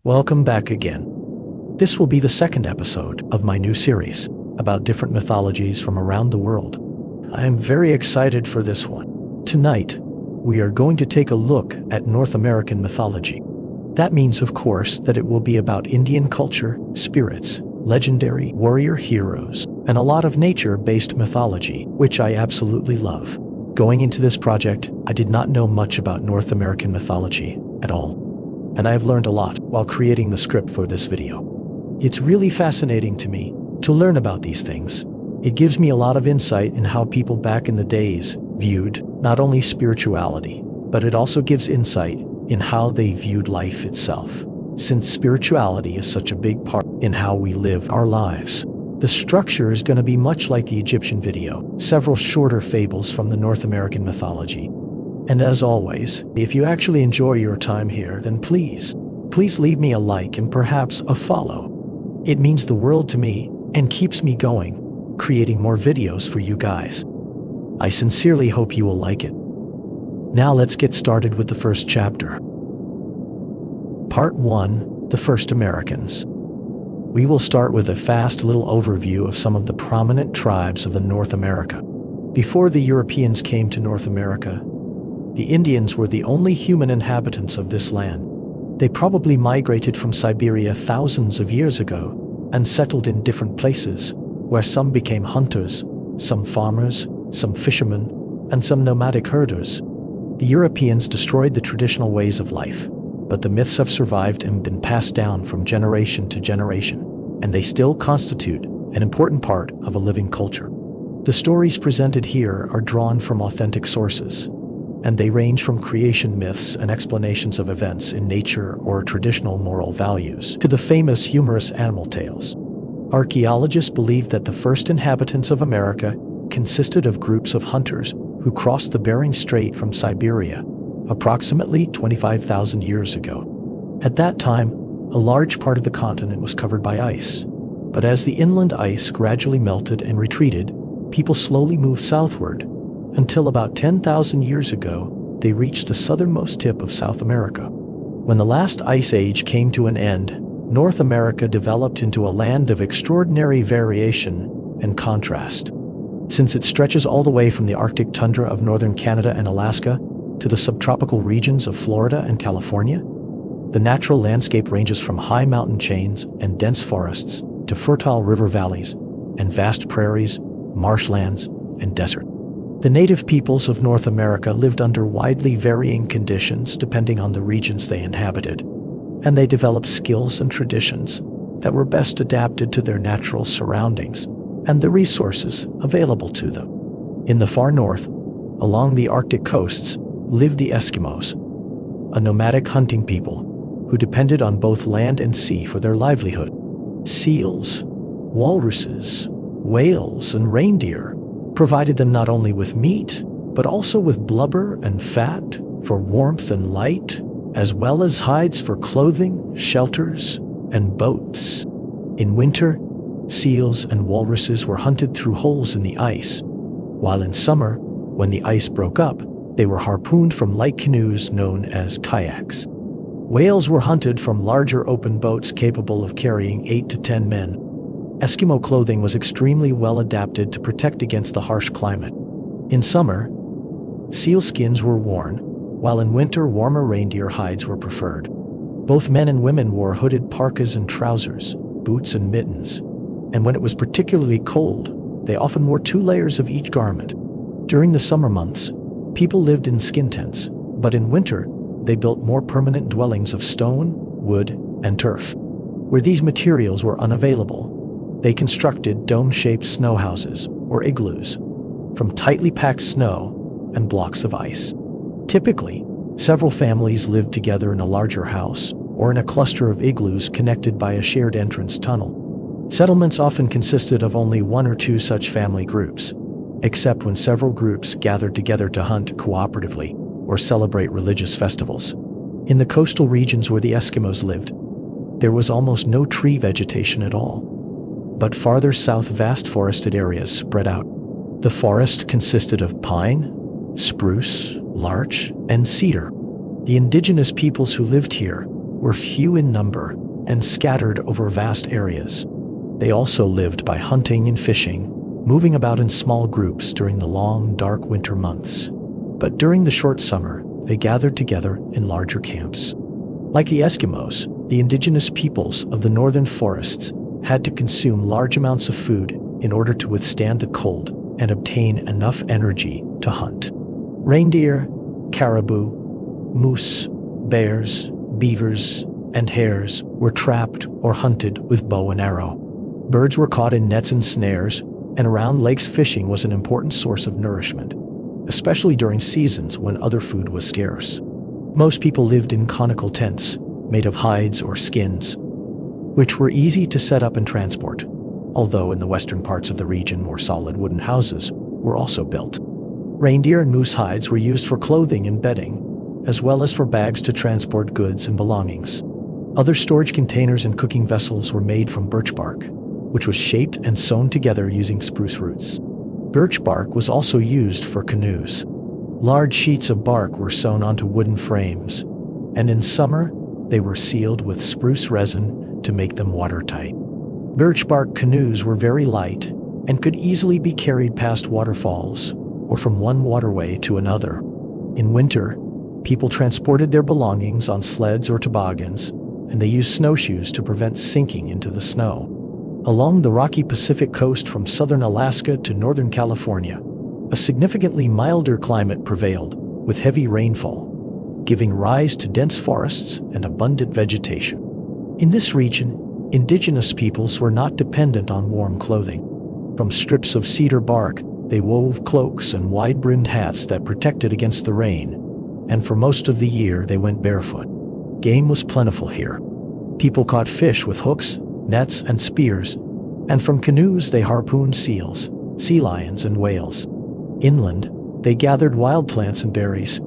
Welcome back again. This will be the second episode of my new series about different mythologies from around the world. I am very excited for this one. Tonight, we are going to take a look at North American mythology. That means, of course, that it will be about Indian culture, spirits, legendary warrior heroes, and a lot of nature-based mythology, which I absolutely love. Going into this project, I did not know much about North American mythology at all, and I have learned a lot while creating the script for this video. It's really fascinating to me to learn about these things. It gives me a lot of insight in how people back in the days viewed not only spirituality, but it also gives insight in how they viewed life itself, since spirituality is such a big part in how we live our lives. The structure is going to be much like the Egyptian video, several shorter fables from the North American mythology. And as always, if you actually enjoy your time here, then please leave me a like and perhaps a follow. It means the world to me and keeps me going, creating more videos for you guys. I sincerely hope you will like it. Now let's get started with the first chapter. Part 1, The First Americans. We will start with a fast little overview of some of the prominent tribes of North America. Before the Europeans came to North America, the Indians were the only human inhabitants of this land. They probably migrated from Siberia thousands of years ago and settled in different places, where some became hunters, some farmers, some fishermen, and some nomadic herders. The Europeans destroyed the traditional ways of life, but the myths have survived and been passed down from generation to generation, and they still constitute an important part of a living culture. The stories presented here are drawn from authentic sources, and they range from creation myths and explanations of events in nature or traditional moral values to the famous humorous animal tales. Archaeologists believe that the first inhabitants of America consisted of groups of hunters who crossed the Bering Strait from Siberia approximately 25,000 years ago. At that time, a large part of the continent was covered by ice, but as the inland ice gradually melted and retreated, people slowly moved southward until about 10,000 years ago, they reached the southernmost tip of South America. When the last ice age came to an end, North America developed into a land of extraordinary variation and contrast. Since it stretches all the way from the Arctic tundra of northern Canada and Alaska to the subtropical regions of Florida and California, the natural landscape ranges from high mountain chains and dense forests to fertile river valleys and vast prairies, marshlands, and desert. The native peoples of North America lived under widely varying conditions depending on the regions they inhabited, and they developed skills and traditions that were best adapted to their natural surroundings and the resources available to them. In the far north, along the Arctic coasts, lived the Eskimos, a nomadic hunting people who depended on both land and sea for their livelihood. Seals, walruses, whales, and reindeer provided them not only with meat, but also with blubber and fat for warmth and light, as well as hides for clothing, shelters, and boats. In winter, seals and walruses were hunted through holes in the ice, while in summer, when the ice broke up, they were harpooned from light canoes known as kayaks. Whales were hunted from larger open boats capable of carrying 8 to 10 men. Eskimo clothing was extremely well adapted to protect against the harsh climate. In summer, seal skins were worn, while in winter warmer reindeer hides were preferred. Both men and women wore hooded parkas and trousers, boots and mittens, and when it was particularly cold, they often wore 2 layers of each garment. During the summer months, people lived in skin tents, but in winter, they built more permanent dwellings of stone, wood, and turf. Where these materials were unavailable, they constructed dome-shaped snow houses, or igloos, from tightly packed snow and blocks of ice. Typically, several families lived together in a larger house or in a cluster of igloos connected by a shared entrance tunnel. Settlements often consisted of only 1 or 2 such family groups, except when several groups gathered together to hunt cooperatively or celebrate religious festivals. In the coastal regions where the Eskimos lived, there was almost no tree vegetation at all, but farther south vast forested areas spread out. The forest consisted of pine, spruce, larch, and cedar. The indigenous peoples who lived here were few in number and scattered over vast areas. They also lived by hunting and fishing, moving about in small groups during the long, dark winter months. But during the short summer, they gathered together in larger camps. Like the Eskimos, the indigenous peoples of the northern forests had to consume large amounts of food in order to withstand the cold and obtain enough energy to hunt. Reindeer, caribou, moose, bears, beavers, and hares were trapped or hunted with bow and arrow. Birds were caught in nets and snares, and around lakes fishing was an important source of nourishment, especially during seasons when other food was scarce. Most people lived in conical tents made of hides or skins, which were easy to set up and transport, although in the western parts of the region more solid wooden houses were also built. Reindeer and moose hides were used for clothing and bedding, as well as for bags to transport goods and belongings. Other storage containers and cooking vessels were made from birch bark, which was shaped and sewn together using spruce roots. Birch bark was also used for canoes. Large sheets of bark were sewn onto wooden frames, and in summer, they were sealed with spruce resin to make them watertight. Birch bark canoes were very light and could easily be carried past waterfalls or from one waterway to another. In winter, people transported their belongings on sleds or toboggans, and they used snowshoes to prevent sinking into the snow. Along the rocky Pacific coast from southern Alaska to northern California, a significantly milder climate prevailed, with heavy rainfall, giving rise to dense forests and abundant vegetation. In this region, indigenous peoples were not dependent on warm clothing. From strips of cedar bark, they wove cloaks and wide-brimmed hats that protected against the rain, and for most of the year they went barefoot. Game was plentiful here. People caught fish with hooks, nets, and spears, and from canoes they harpooned seals, sea lions, and whales. Inland, they gathered wild plants and berries,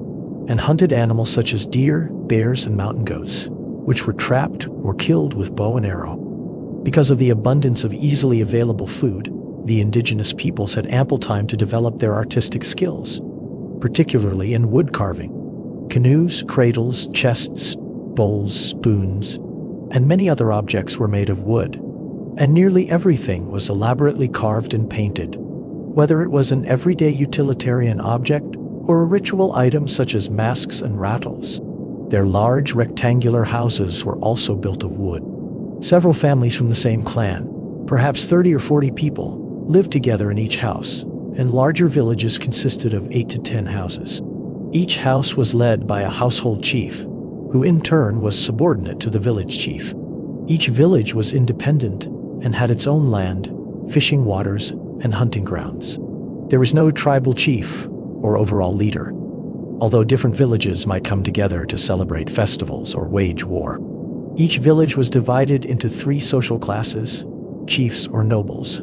and hunted animals such as deer, bears, and mountain goats, which were trapped or killed with bow and arrow. Because of the abundance of easily available food, the indigenous peoples had ample time to develop their artistic skills, particularly in wood carving. Canoes, cradles, chests, bowls, spoons, and many other objects were made of wood, and nearly everything was elaborately carved and painted, whether it was an everyday utilitarian object or a ritual item such as masks and rattles. Their large rectangular houses were also built of wood. Several families from the same clan, perhaps 30 or 40 people, lived together in each house, and larger villages consisted of 8 to 10 houses. Each house was led by a household chief, who in turn was subordinate to the village chief. Each village was independent and had its own land, fishing waters, and hunting grounds. There was no tribal chief or overall leader, although different villages might come together to celebrate festivals or wage war. Each village was divided into 3 social classes: chiefs or nobles,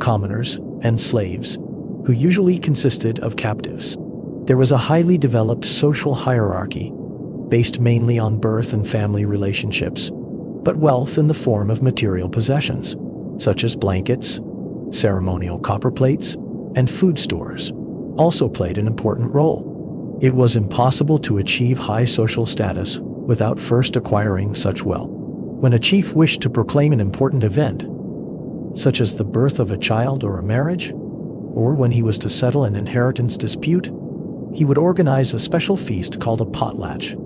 commoners, and slaves, who usually consisted of captives. There was a highly developed social hierarchy, based mainly on birth and family relationships, but wealth in the form of material possessions, such as blankets, ceremonial copper plates, and food stores, also played an important role. It was impossible to achieve high social status without first acquiring such wealth. When a chief wished to proclaim an important event, such as the birth of a child or a marriage, or when he was to settle an inheritance dispute, he would organize a special feast called a potlatch,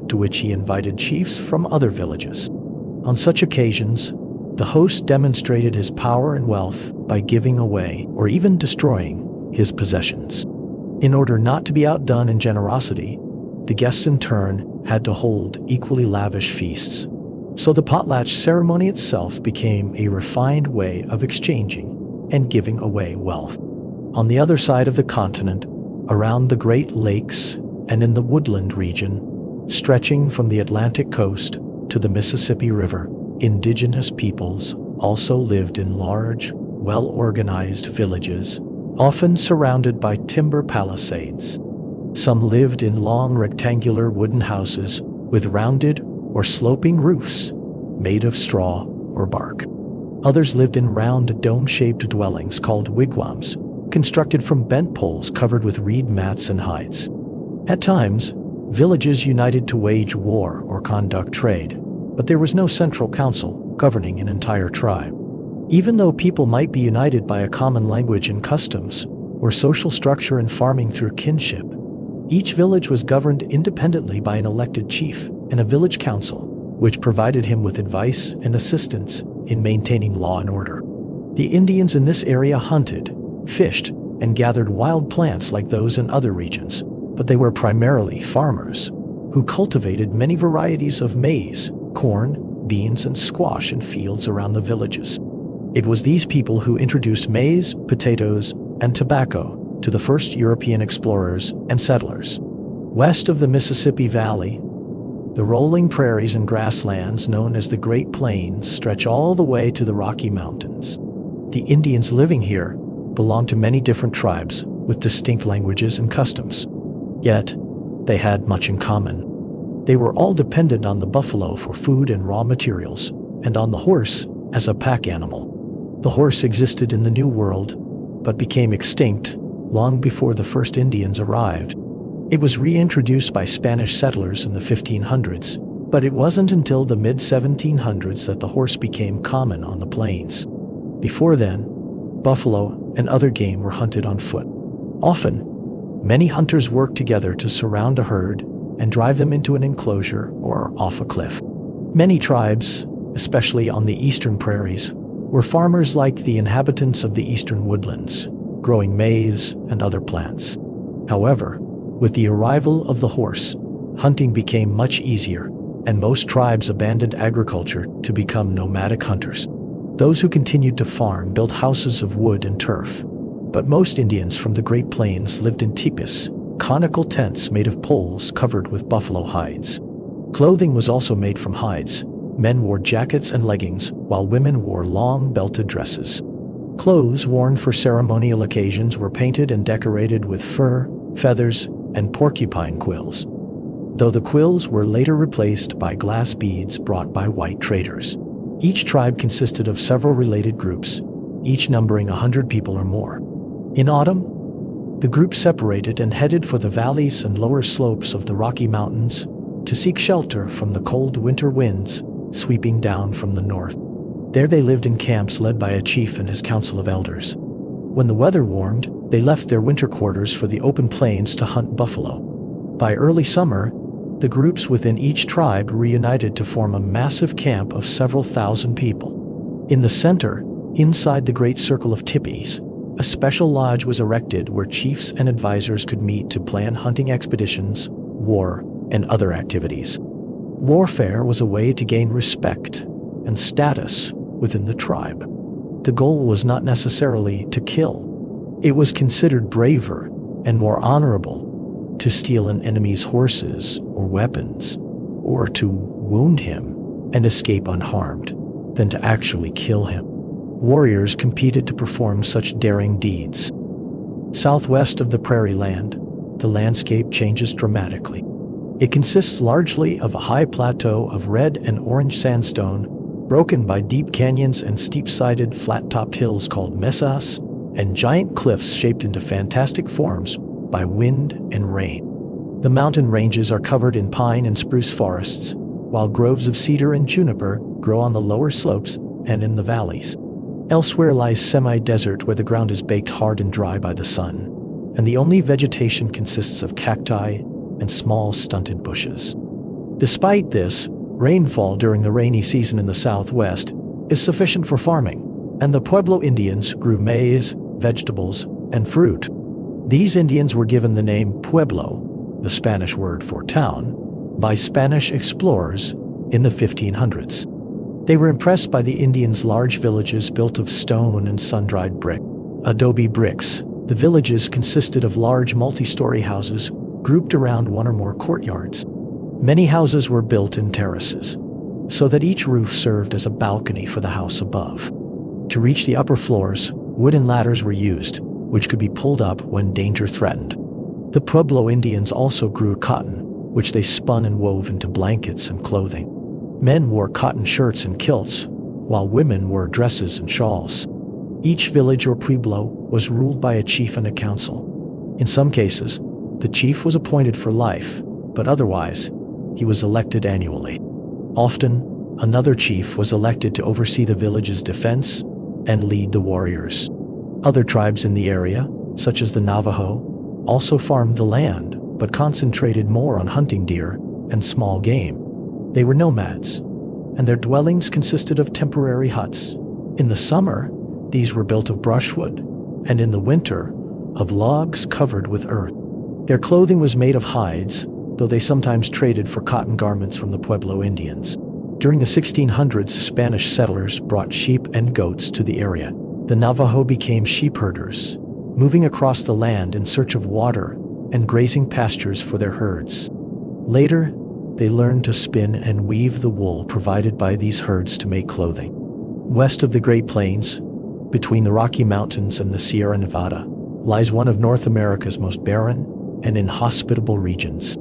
to which he invited chiefs from other villages. On such occasions, the host demonstrated his power and wealth by giving away or even destroying his possessions. In order not to be outdone in generosity, the guests in turn had to hold equally lavish feasts. So the potlatch ceremony itself became a refined way of exchanging and giving away wealth. On the other side of the continent, around the Great Lakes and in the woodland region, stretching from the Atlantic coast to the Mississippi River, indigenous peoples also lived in large, well-organized villages, often surrounded by timber palisades. Some lived in long rectangular wooden houses with rounded or sloping roofs made of straw or bark. Others lived in round dome-shaped dwellings called wigwams, constructed from bent poles covered with reed mats and hides. At times, villages united to wage war or conduct trade, but there was no central council governing an entire tribe. Even though people might be united by a common language and customs, or social structure and farming through kinship, each village was governed independently by an elected chief and a village council, which provided him with advice and assistance in maintaining law and order. The Indians in this area hunted, fished, and gathered wild plants like those in other regions, but they were primarily farmers who cultivated many varieties of maize, corn, beans, and squash in fields around the villages. It was these people who introduced maize, potatoes, and tobacco to the first European explorers and settlers. West of the Mississippi Valley, the rolling prairies and grasslands known as the Great Plains stretch all the way to the Rocky Mountains. The Indians living here belonged to many different tribes with distinct languages and customs. Yet, they had much in common. They were all dependent on the buffalo for food and raw materials, and on the horse as a pack animal. The horse existed in the New World, but became extinct long before the first Indians arrived. It was reintroduced by Spanish settlers in the 1500s, but it wasn't until the mid-1700s that the horse became common on the plains. Before then, buffalo and other game were hunted on foot. Often, many hunters worked together to surround a herd and drive them into an enclosure or off a cliff. Many tribes, especially on the eastern prairies, were farmers like the inhabitants of the eastern woodlands, growing maize and other plants. However, with the arrival of the horse, hunting became much easier, and most tribes abandoned agriculture to become nomadic hunters. Those who continued to farm built houses of wood and turf, but most Indians from the Great Plains lived in tipis, conical tents made of poles covered with buffalo hides. Clothing was also made from hides. Men wore jackets and leggings, while women wore long belted dresses. Clothes worn for ceremonial occasions were painted and decorated with fur, feathers, and porcupine quills, though the quills were later replaced by glass beads brought by white traders. Each tribe consisted of several related groups, each numbering 100 people or more. In autumn, the group separated and headed for the valleys and lower slopes of the Rocky Mountains to seek shelter from the cold winter winds sweeping down from the north. There they lived in camps led by a chief and his council of elders. When the weather warmed, they left their winter quarters for the open plains to hunt buffalo. By early summer, the groups within each tribe reunited to form a massive camp of several thousand people. In the center, inside the great circle of tipis, a special lodge was erected where chiefs and advisors could meet to plan hunting expeditions, war, and other activities. Warfare was a way to gain respect and status within the tribe. The goal was not necessarily to kill. It was considered braver and more honorable to steal an enemy's horses or weapons, or to wound him and escape unharmed, than to actually kill him. Warriors competed to perform such daring deeds. Southwest of the prairie land, the landscape changes dramatically. It consists largely of a high plateau of red and orange sandstone, broken by deep canyons and steep-sided, flat-topped hills called mesas, and giant cliffs shaped into fantastic forms by wind and rain. The mountain ranges are covered in pine and spruce forests, while groves of cedar and juniper grow on the lower slopes and in the valleys. Elsewhere lies semi-desert where the ground is baked hard and dry by the sun, and the only vegetation consists of cacti and small stunted bushes. Despite this, rainfall during the rainy season in the southwest is sufficient for farming, and the Pueblo Indians grew maize, vegetables, and fruit. These Indians were given the name Pueblo, the Spanish word for town, by Spanish explorers in the 1500s. They were impressed by the Indians' large villages built of stone and sun-dried brick. Adobe bricks. The villages consisted of large multi-story houses grouped around one or more courtyards. Many houses were built in terraces, so that each roof served as a balcony for the house above. To reach the upper floors, wooden ladders were used, which could be pulled up when danger threatened. The Pueblo Indians also grew cotton, which they spun and wove into blankets and clothing. Men wore cotton shirts and kilts, while women wore dresses and shawls. Each village or pueblo was ruled by a chief and a council. In some cases, the chief was appointed for life, but otherwise, he was elected annually. Often, Another chief was elected to oversee the village's defense and lead the warriors. Other tribes in the area, such as the Navajo, also farmed the land but concentrated more on hunting deer and small game. They were nomads, and their dwellings consisted of temporary huts. In the summer, these were built of brushwood, and in the winter, of logs covered with earth. Their clothing was made of hides, though they sometimes traded for cotton garments from the Pueblo Indians. During the 1600s, Spanish settlers brought sheep and goats to the area. The Navajo became sheep herders, moving across the land in search of water and grazing pastures for their herds. Later, they learned to spin and weave the wool provided by these herds to make clothing. West of the Great Plains, between the Rocky Mountains and the Sierra Nevada, lies one of North America's most barren and inhospitable regions.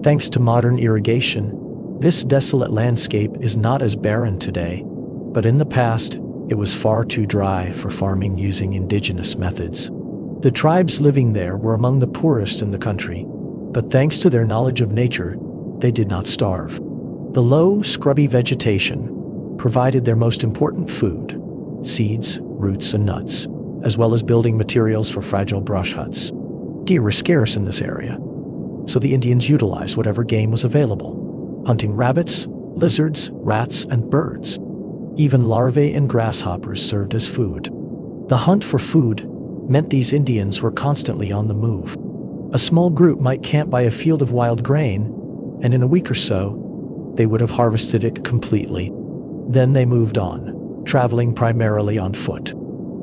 Thanks to modern irrigation, this desolate landscape is not as barren today, but in the past, it was far too dry for farming using indigenous methods. The tribes living there were among the poorest in the country, but thanks to their knowledge of nature, they did not starve. The low, scrubby vegetation provided their most important food, seeds, roots, and nuts, as well as building materials for fragile brush huts. Deer were scarce in this area, so the Indians utilized whatever game was available, hunting rabbits, lizards, rats, and birds. Even larvae and grasshoppers served as food. The hunt for food meant these Indians were constantly on the move. A small group might camp by a field of wild grain, and in a week or so, they would have harvested it completely. Then they moved on, traveling primarily on foot.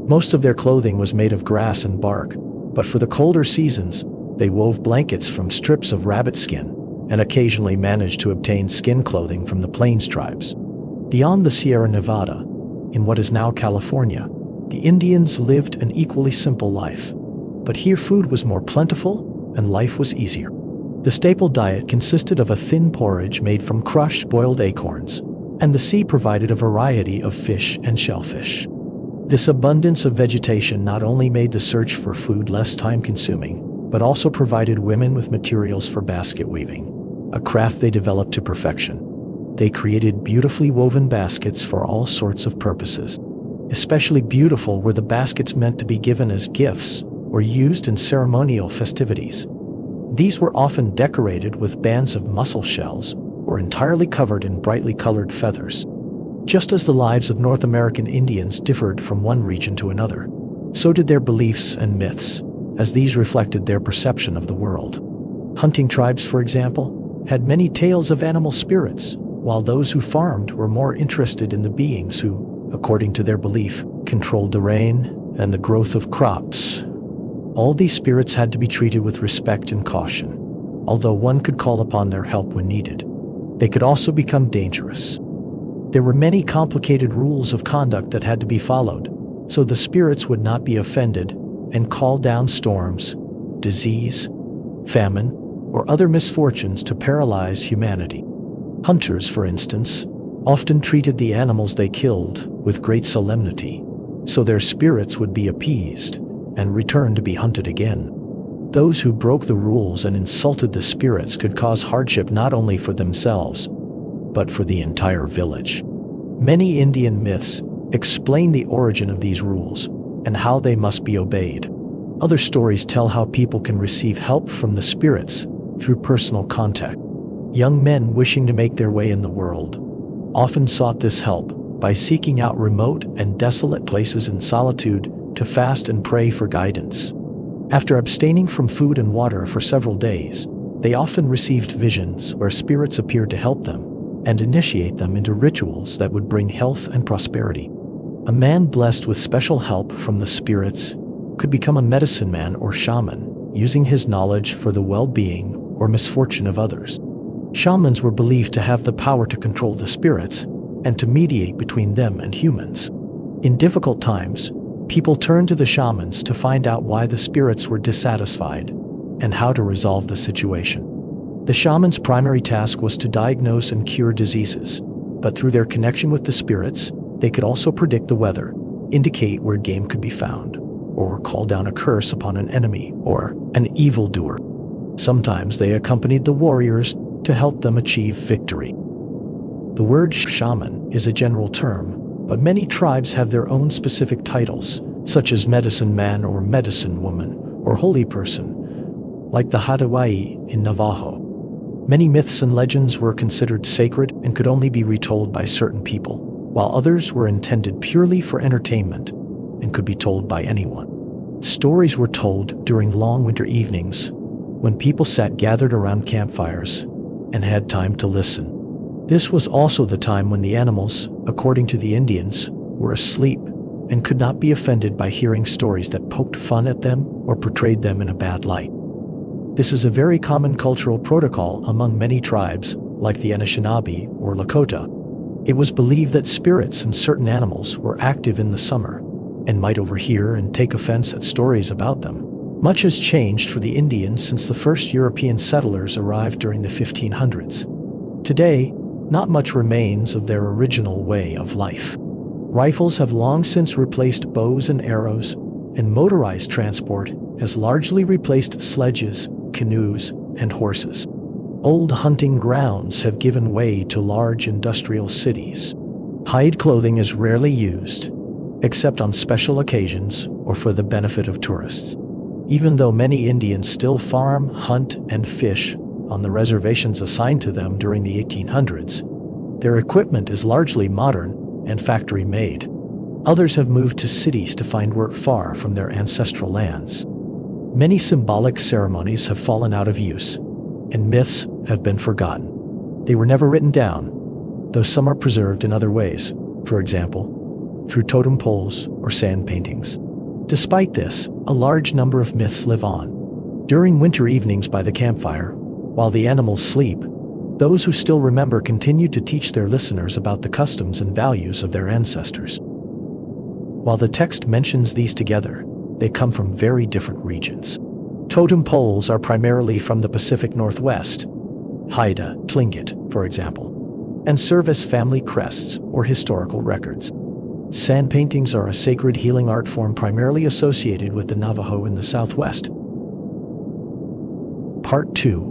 Most of their clothing was made of grass and bark, but for the colder seasons, they wove blankets from strips of rabbit skin and occasionally managed to obtain skin clothing from the Plains tribes. Beyond the Sierra Nevada, in what is now California, the Indians lived an equally simple life. But here food was more plentiful and life was easier. The staple diet consisted of a thin porridge made from crushed boiled acorns, and the sea provided a variety of fish and shellfish. This abundance of vegetation not only made the search for food less time-consuming, but also provided women with materials for basket weaving, a craft they developed to perfection. They created beautifully woven baskets for all sorts of purposes. Especially beautiful were the baskets meant to be given as gifts or used in ceremonial festivities. These were often decorated with bands of mussel shells or entirely covered in brightly colored feathers. Just as the lives of North American Indians differed from one region to another, so did their beliefs and myths, as these reflected their perception of the world. Hunting tribes, for example, had many tales of animal spirits, while those who farmed were more interested in the beings who, according to their belief, controlled the rain and the growth of crops. All these spirits had to be treated with respect and caution. Although one could call upon their help when needed, they could also become dangerous. There were many complicated rules of conduct that had to be followed, so the spirits would not be offended and call down storms, disease, famine, or other misfortunes to paralyze humanity. Hunters, for instance, often treated the animals they killed with great solemnity, so their spirits would be appeased and return to be hunted again. Those who broke the rules and insulted the spirits could cause hardship not only for themselves, but for the entire village. Many Indian myths explain the origin of these rules and how they must be obeyed. Other stories tell how people can receive help from the spirits through personal contact. Young men wishing to make their way in the world often sought this help by seeking out remote and desolate places in solitude to fast and pray for guidance. After abstaining from food and water for several days, they often received visions where spirits appeared to help them and initiate them into rituals that would bring health and prosperity. A man blessed with special help from the spirits could become a medicine man or shaman, using his knowledge for the well-being or misfortune of others. Shamans were believed to have the power to control the spirits and to mediate between them and humans. In difficult times, people turned to the shamans to find out why the spirits were dissatisfied and how to resolve the situation. The shaman's primary task was to diagnose and cure diseases, but through their connection with the spirits, they could also predict the weather, indicate where game could be found, or call down a curse upon an enemy or an evildoer. Sometimes they accompanied the warriors to help them achieve victory. The The word shaman is a general term, but many tribes have their own specific titles, such as medicine man or medicine woman, or holy person, like the Hawaii in Navajo. Many myths and legends were considered sacred and could only be retold by certain people, while others were intended purely for entertainment and could be told by anyone. Stories were told during long winter evenings when people sat gathered around campfires and had time to listen. This was also the time when the animals, according to the Indians, were asleep and could not be offended by hearing stories that poked fun at them or portrayed them in a bad light. This is a very common cultural protocol among many tribes, like the Anishinaabe or Lakota. It was believed that spirits and certain animals were active in the summer and might overhear and take offense at stories about them. Much has changed for the Indians since the first European settlers arrived during the 1500s. Today, not much remains of their original way of life. Rifles have long since replaced bows and arrows, and motorized transport has largely replaced sledges, canoes, and horses. Old hunting grounds have given way to large industrial cities. Hide clothing is rarely used, except on special occasions or for the benefit of tourists. Even though many Indians still farm, hunt, and fish on the reservations assigned to them during the 1800s, their equipment is largely modern and factory-made. Others have moved to cities to find work far from their ancestral lands. Many symbolic ceremonies have fallen out of use, and myths have been forgotten. They were never written down, though some are preserved in other ways, for example, through totem poles or sand paintings. Despite this, a large number of myths live on. During winter evenings by the campfire, while the animals sleep, those who still remember continue to teach their listeners about the customs and values of their ancestors. While the text mentions these together, they come from very different regions. Totem poles are primarily from the Pacific Northwest, Haida, Tlingit, for example, and serve as family crests or historical records. Sand paintings are a sacred healing art form primarily associated with the Navajo in the Southwest. Part 2.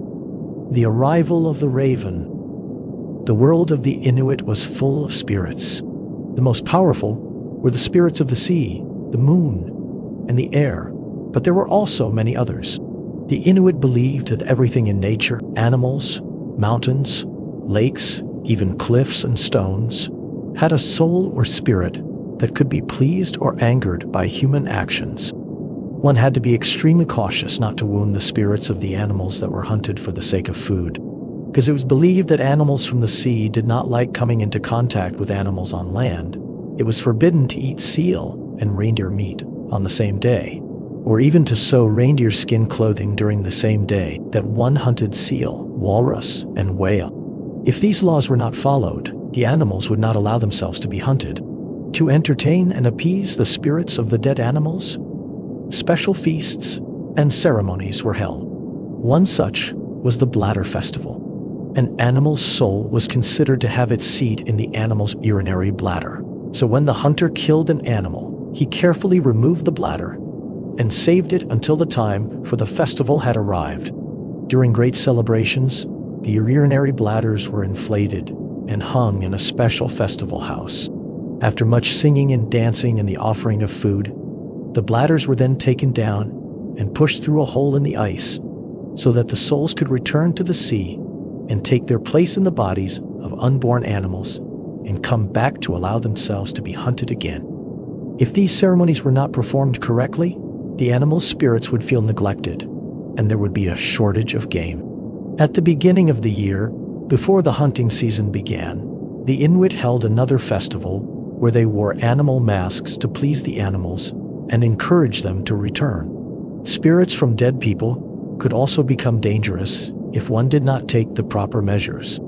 The Arrival of the Raven. The world of the Inuit was full of spirits. The most powerful were the spirits of the sea, the moon, and the air, but there were also many others. The Inuit believed that everything in nature, animals, mountains, lakes, even cliffs and stones, had a soul or spirit that could be pleased or angered by human actions. One had to be extremely cautious not to wound the spirits of the animals that were hunted for the sake of food, because it was believed that animals from the sea did not like coming into contact with animals on land. It was forbidden to eat seal and reindeer meat on the same day, or even to sew reindeer skin clothing during the same day that one hunted seal, walrus, and whale. If these laws were not followed, the animals would not allow themselves to be hunted. To entertain and appease the spirits of the dead animals, special feasts and ceremonies were held. One such was the Bladder Festival. An animal's soul was considered to have its seat in the animal's urinary bladder. So when the hunter killed an animal, he carefully removed the bladder and saved it until the time for the festival had arrived. During great celebrations, the urinary bladders were inflated and hung in a special festival house. After much singing and dancing and the offering of food, the bladders were then taken down and pushed through a hole in the ice so that the souls could return to the sea and take their place in the bodies of unborn animals and come back to allow themselves to be hunted again. If these ceremonies were not performed correctly, the animal spirits would feel neglected and there would be a shortage of game. At the beginning of the year, before the hunting season began, the Inuit held another festival where they wore animal masks to please the animals and encourage them to return. Spirits from dead people could also become dangerous if one did not take the proper measures.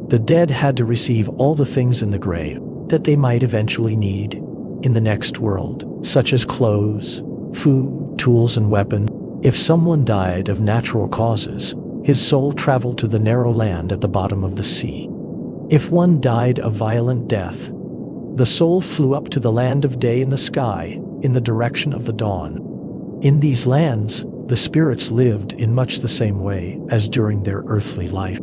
The dead had to receive all the things in the grave that they might eventually need in the next world, such as clothes, food, tools, and weapons. If someone died of natural causes, his soul traveled to the narrow land at the bottom of the sea. If one died a violent death, the soul flew up to the land of day in the sky, in the direction of the dawn. In these lands, the spirits lived in much the same way as during their earthly life.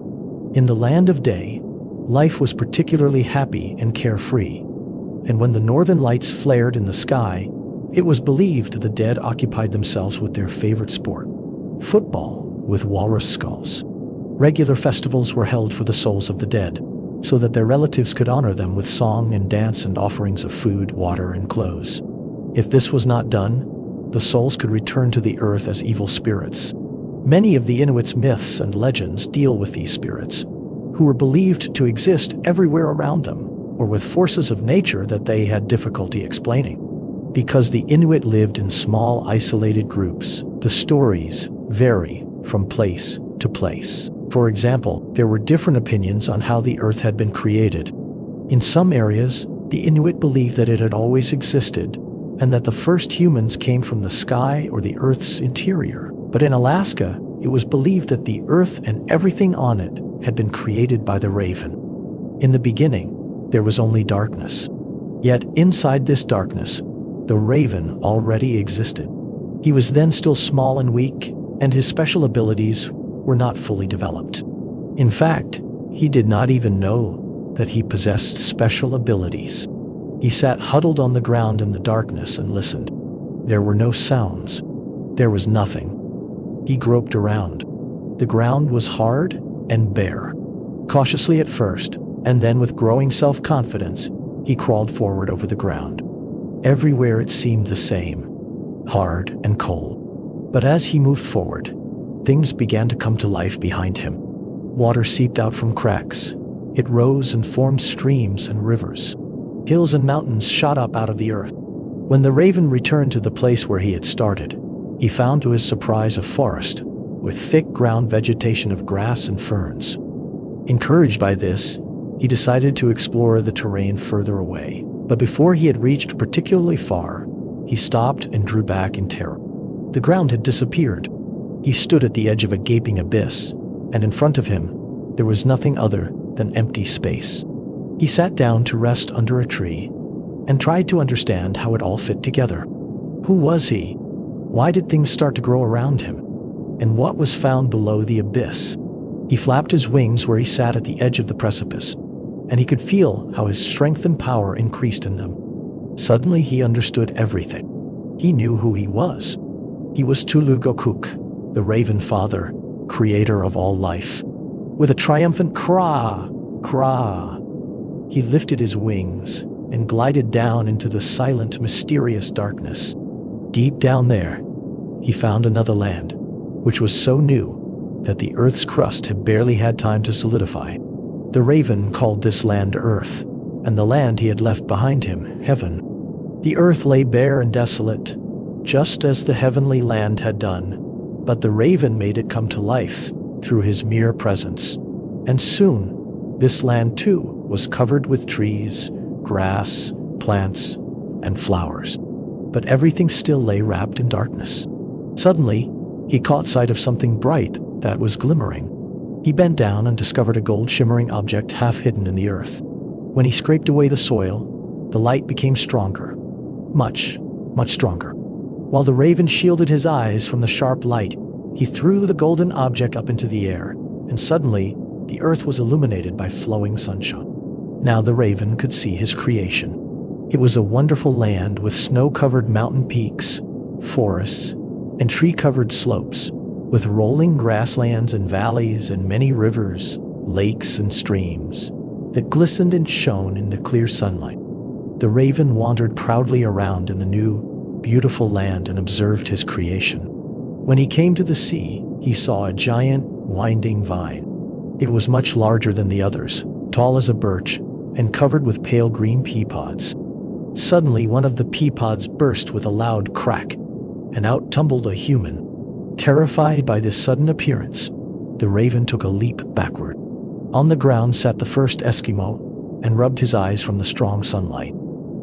In the land of day, Life was particularly happy and carefree, and when the northern lights flared in the sky, it was believed the dead occupied themselves with their favorite sport, football with walrus skulls. Regular festivals were held for the souls of the dead, so that their relatives could honor them with song and dance and offerings of food, water, and clothes. If this was not done, the souls could return to the earth as evil spirits. Many of the Inuits' myths and legends deal with these spirits, who were believed to exist everywhere around them, or with forces of nature that they had difficulty explaining. Because the Inuit lived in small, isolated groups, the stories vary from place to place. For example, there were different opinions on how the earth had been created. In some areas, the Inuit believed that it had always existed, and that the first humans came from the sky or the earth's interior. But in Alaska, it was believed that the earth and everything on it had been created by the raven. In the beginning, there was only darkness. Yet inside this darkness, the raven already existed. He was then still small and weak, and his special abilities were not fully developed. In fact, he did not even know that he possessed special abilities. He sat huddled on the ground in the darkness and listened. There were no sounds. There was nothing. He groped around. The ground was hard and bare. Cautiously at first, and then with growing self-confidence, he crawled forward over the ground. Everywhere it seemed the same, hard and cold. But as he moved forward, things began to come to life behind him. Water seeped out from cracks. It rose and formed streams and rivers. Hills and mountains shot up out of the earth. When the raven returned to the place where he had started, he found to his surprise a forest with thick ground vegetation of grass and ferns. Encouraged by this, he decided to explore the terrain further away. But before he had reached particularly far, he stopped and drew back in terror. The ground had disappeared. He stood at the edge of a gaping abyss, and in front of him, there was nothing other than empty space. He sat down to rest under a tree and tried to understand how it all fit together. Who was he? Why did things start to grow around him? And what was found below the abyss? He flapped his wings where he sat at the edge of the precipice, and he could feel how his strength and power increased in them. Suddenly he understood everything. He knew who he was. He was Tulugokuk, the Raven Father, creator of all life. With a triumphant "Kra! Kra!" he lifted his wings and glided down into the silent, mysterious darkness. Deep down there, he found another land, which was so new that the earth's crust had barely had time to solidify. The raven called this land Earth, and the land he had left behind him, Heaven. The earth lay bare and desolate, just as the heavenly land had done, but the raven made it come to life through his mere presence. And soon, this land too was covered with trees, grass, plants, and flowers. But everything still lay wrapped in darkness. Suddenly, he caught sight of something bright that was glimmering. He bent down and discovered a gold-shimmering object half hidden in the earth. When he scraped away the soil, the light became stronger. Much, much stronger. While the raven shielded his eyes from the sharp light, he threw the golden object up into the air, and suddenly, the earth was illuminated by flowing sunshine. Now the raven could see his creation. It was a wonderful land with snow-covered mountain peaks, forests, and tree-covered slopes, with rolling grasslands and valleys and many rivers, lakes and streams that glistened and shone in the clear sunlight. The raven wandered proudly around in the new, beautiful land and observed his creation. When he came to the sea, he saw a giant, winding vine. It was much larger than the others, tall as a birch, and covered with pale green pea pods. Suddenly, one of the pea pods burst with a loud crack, and out tumbled a human. Terrified by this sudden appearance, the raven took a leap backward. On the ground sat the first Eskimo and rubbed his eyes from the strong sunlight.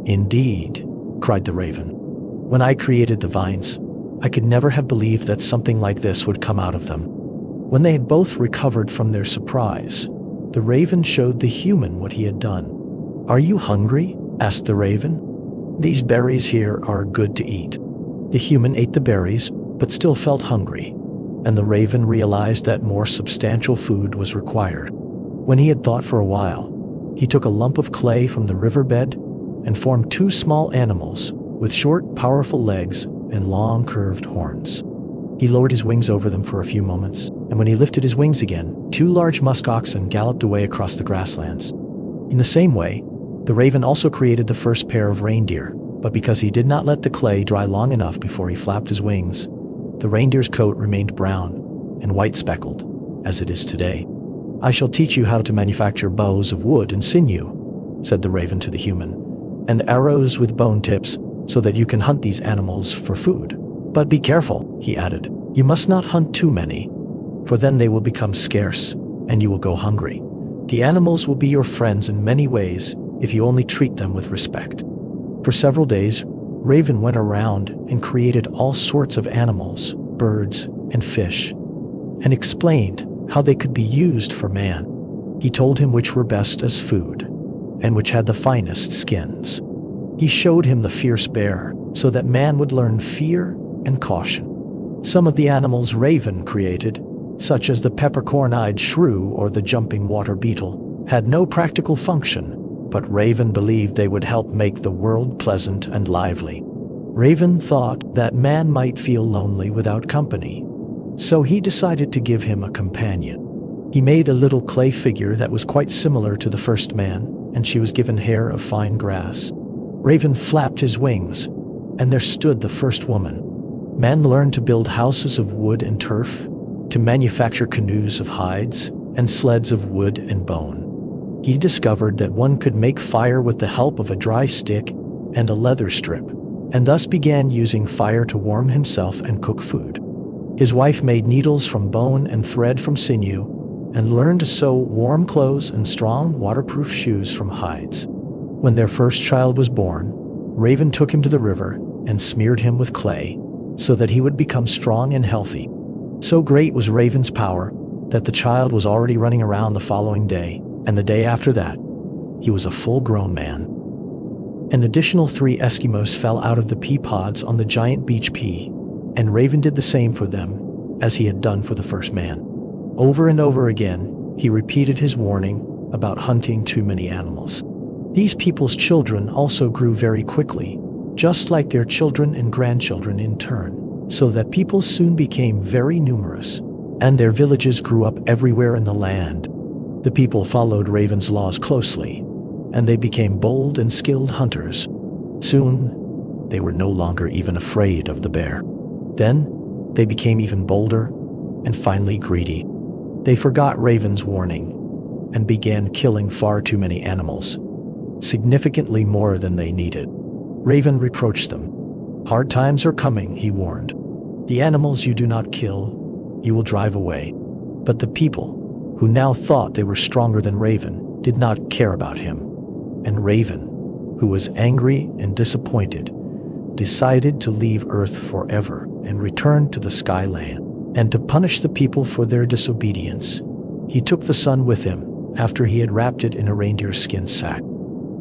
"Indeed," cried the raven. "When I created the vines, I could never have believed that something like this would come out of them." When they had both recovered from their surprise, the raven showed the human what he had done. "Are you hungry?" asked the raven. "These berries here are good to eat." The human ate the berries, but still felt hungry, and the raven realized that more substantial food was required. When he had thought for a while, He took a lump of clay from the riverbed and formed two small animals with short, powerful legs and long, curved horns. He lowered his wings over them for a few moments, and when he lifted his wings again, two large musk oxen galloped away across the grasslands. In the same way, the raven also created the first pair of reindeer, but because he did not let the clay dry long enough before he flapped his wings, the reindeer's coat remained brown and white speckled, as it is today. "I shall teach you how to manufacture bows of wood and sinew," said the raven to the human, "and arrows with bone tips, so that you can hunt these animals for food. But be careful," he added. "You must not hunt too many, for then they will become scarce, and you will go hungry. The animals will be your friends in many ways if you only treat them with respect." For several days, Raven went around and created all sorts of animals, birds, and fish, and explained how they could be used for man. He told him which were best as food, and which had the finest skins. He showed him the fierce bear, so that man would learn fear and caution. Some of the animals Raven created, such as the peppercorn-eyed shrew or the jumping water beetle, had no practical function, but Raven believed they would help make the world pleasant and lively. Raven thought that man might feel lonely without company, so he decided to give him a companion. He made a little clay figure that was quite similar to the first man, and she was given hair of fine grass. Raven flapped his wings, and there stood the first woman. Man learned to build houses of wood and turf, to manufacture canoes of hides, and sleds of wood and bone. He discovered that one could make fire with the help of a dry stick and a leather strip, and thus began using fire to warm himself and cook food. His wife made needles from bone and thread from sinew, and learned to sew warm clothes and strong, waterproof shoes from hides. When their first child was born, Raven took him to the river and smeared him with clay, so that he would become strong and healthy. So great was Raven's power that the child was already running around the following day, and the day after that, he was a full-grown man. An additional 3 Eskimos fell out of the pea pods on the giant beach pea, and Raven did the same for them, as he had done for the first man. Over and over again, he repeated his warning about hunting too many animals. These people's children also grew very quickly, just like their children and grandchildren in turn, so that people soon became very numerous, and their villages grew up everywhere in the land. The people followed Raven's laws closely, and they became bold and skilled hunters. Soon, they were no longer even afraid of the bear. Then, they became even bolder and finally greedy. They forgot Raven's warning and began killing far too many animals, significantly more than they needed. Raven reproached them. "Hard times are coming," he warned. "The animals you do not kill, you will drive away." But the people, who now thought they were stronger than Raven, did not care about him. And Raven, who was angry and disappointed, decided to leave Earth forever and return to the Skyland. And to punish the people for their disobedience, he took the sun with him after he had wrapped it in a reindeer skin sack.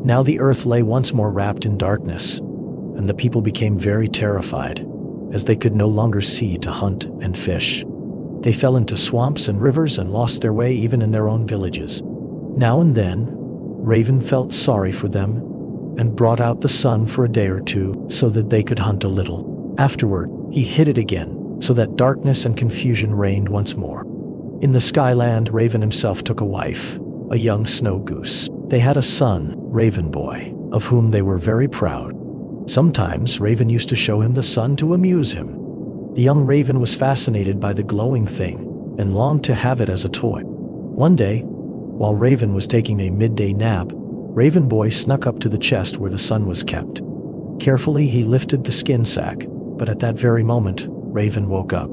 Now the earth lay once more wrapped in darkness, and the people became very terrified, as they could no longer see to hunt and fish. They fell into swamps and rivers and lost their way even in their own villages. Now and then, Raven felt sorry for them and brought out the sun for a day or two so that they could hunt a little. Afterward, he hid it again, so that darkness and confusion reigned once more. In the Skyland, Raven himself took a wife, a young snow goose. They had a son, Raven Boy, of whom they were very proud. Sometimes Raven used to show him the sun to amuse him. The young raven was fascinated by the glowing thing and longed to have it as a toy. One day, while Raven was taking a midday nap, Raven Boy snuck up to the chest where the sun was kept. Carefully, he lifted the skin sack, but at that very moment, Raven woke up.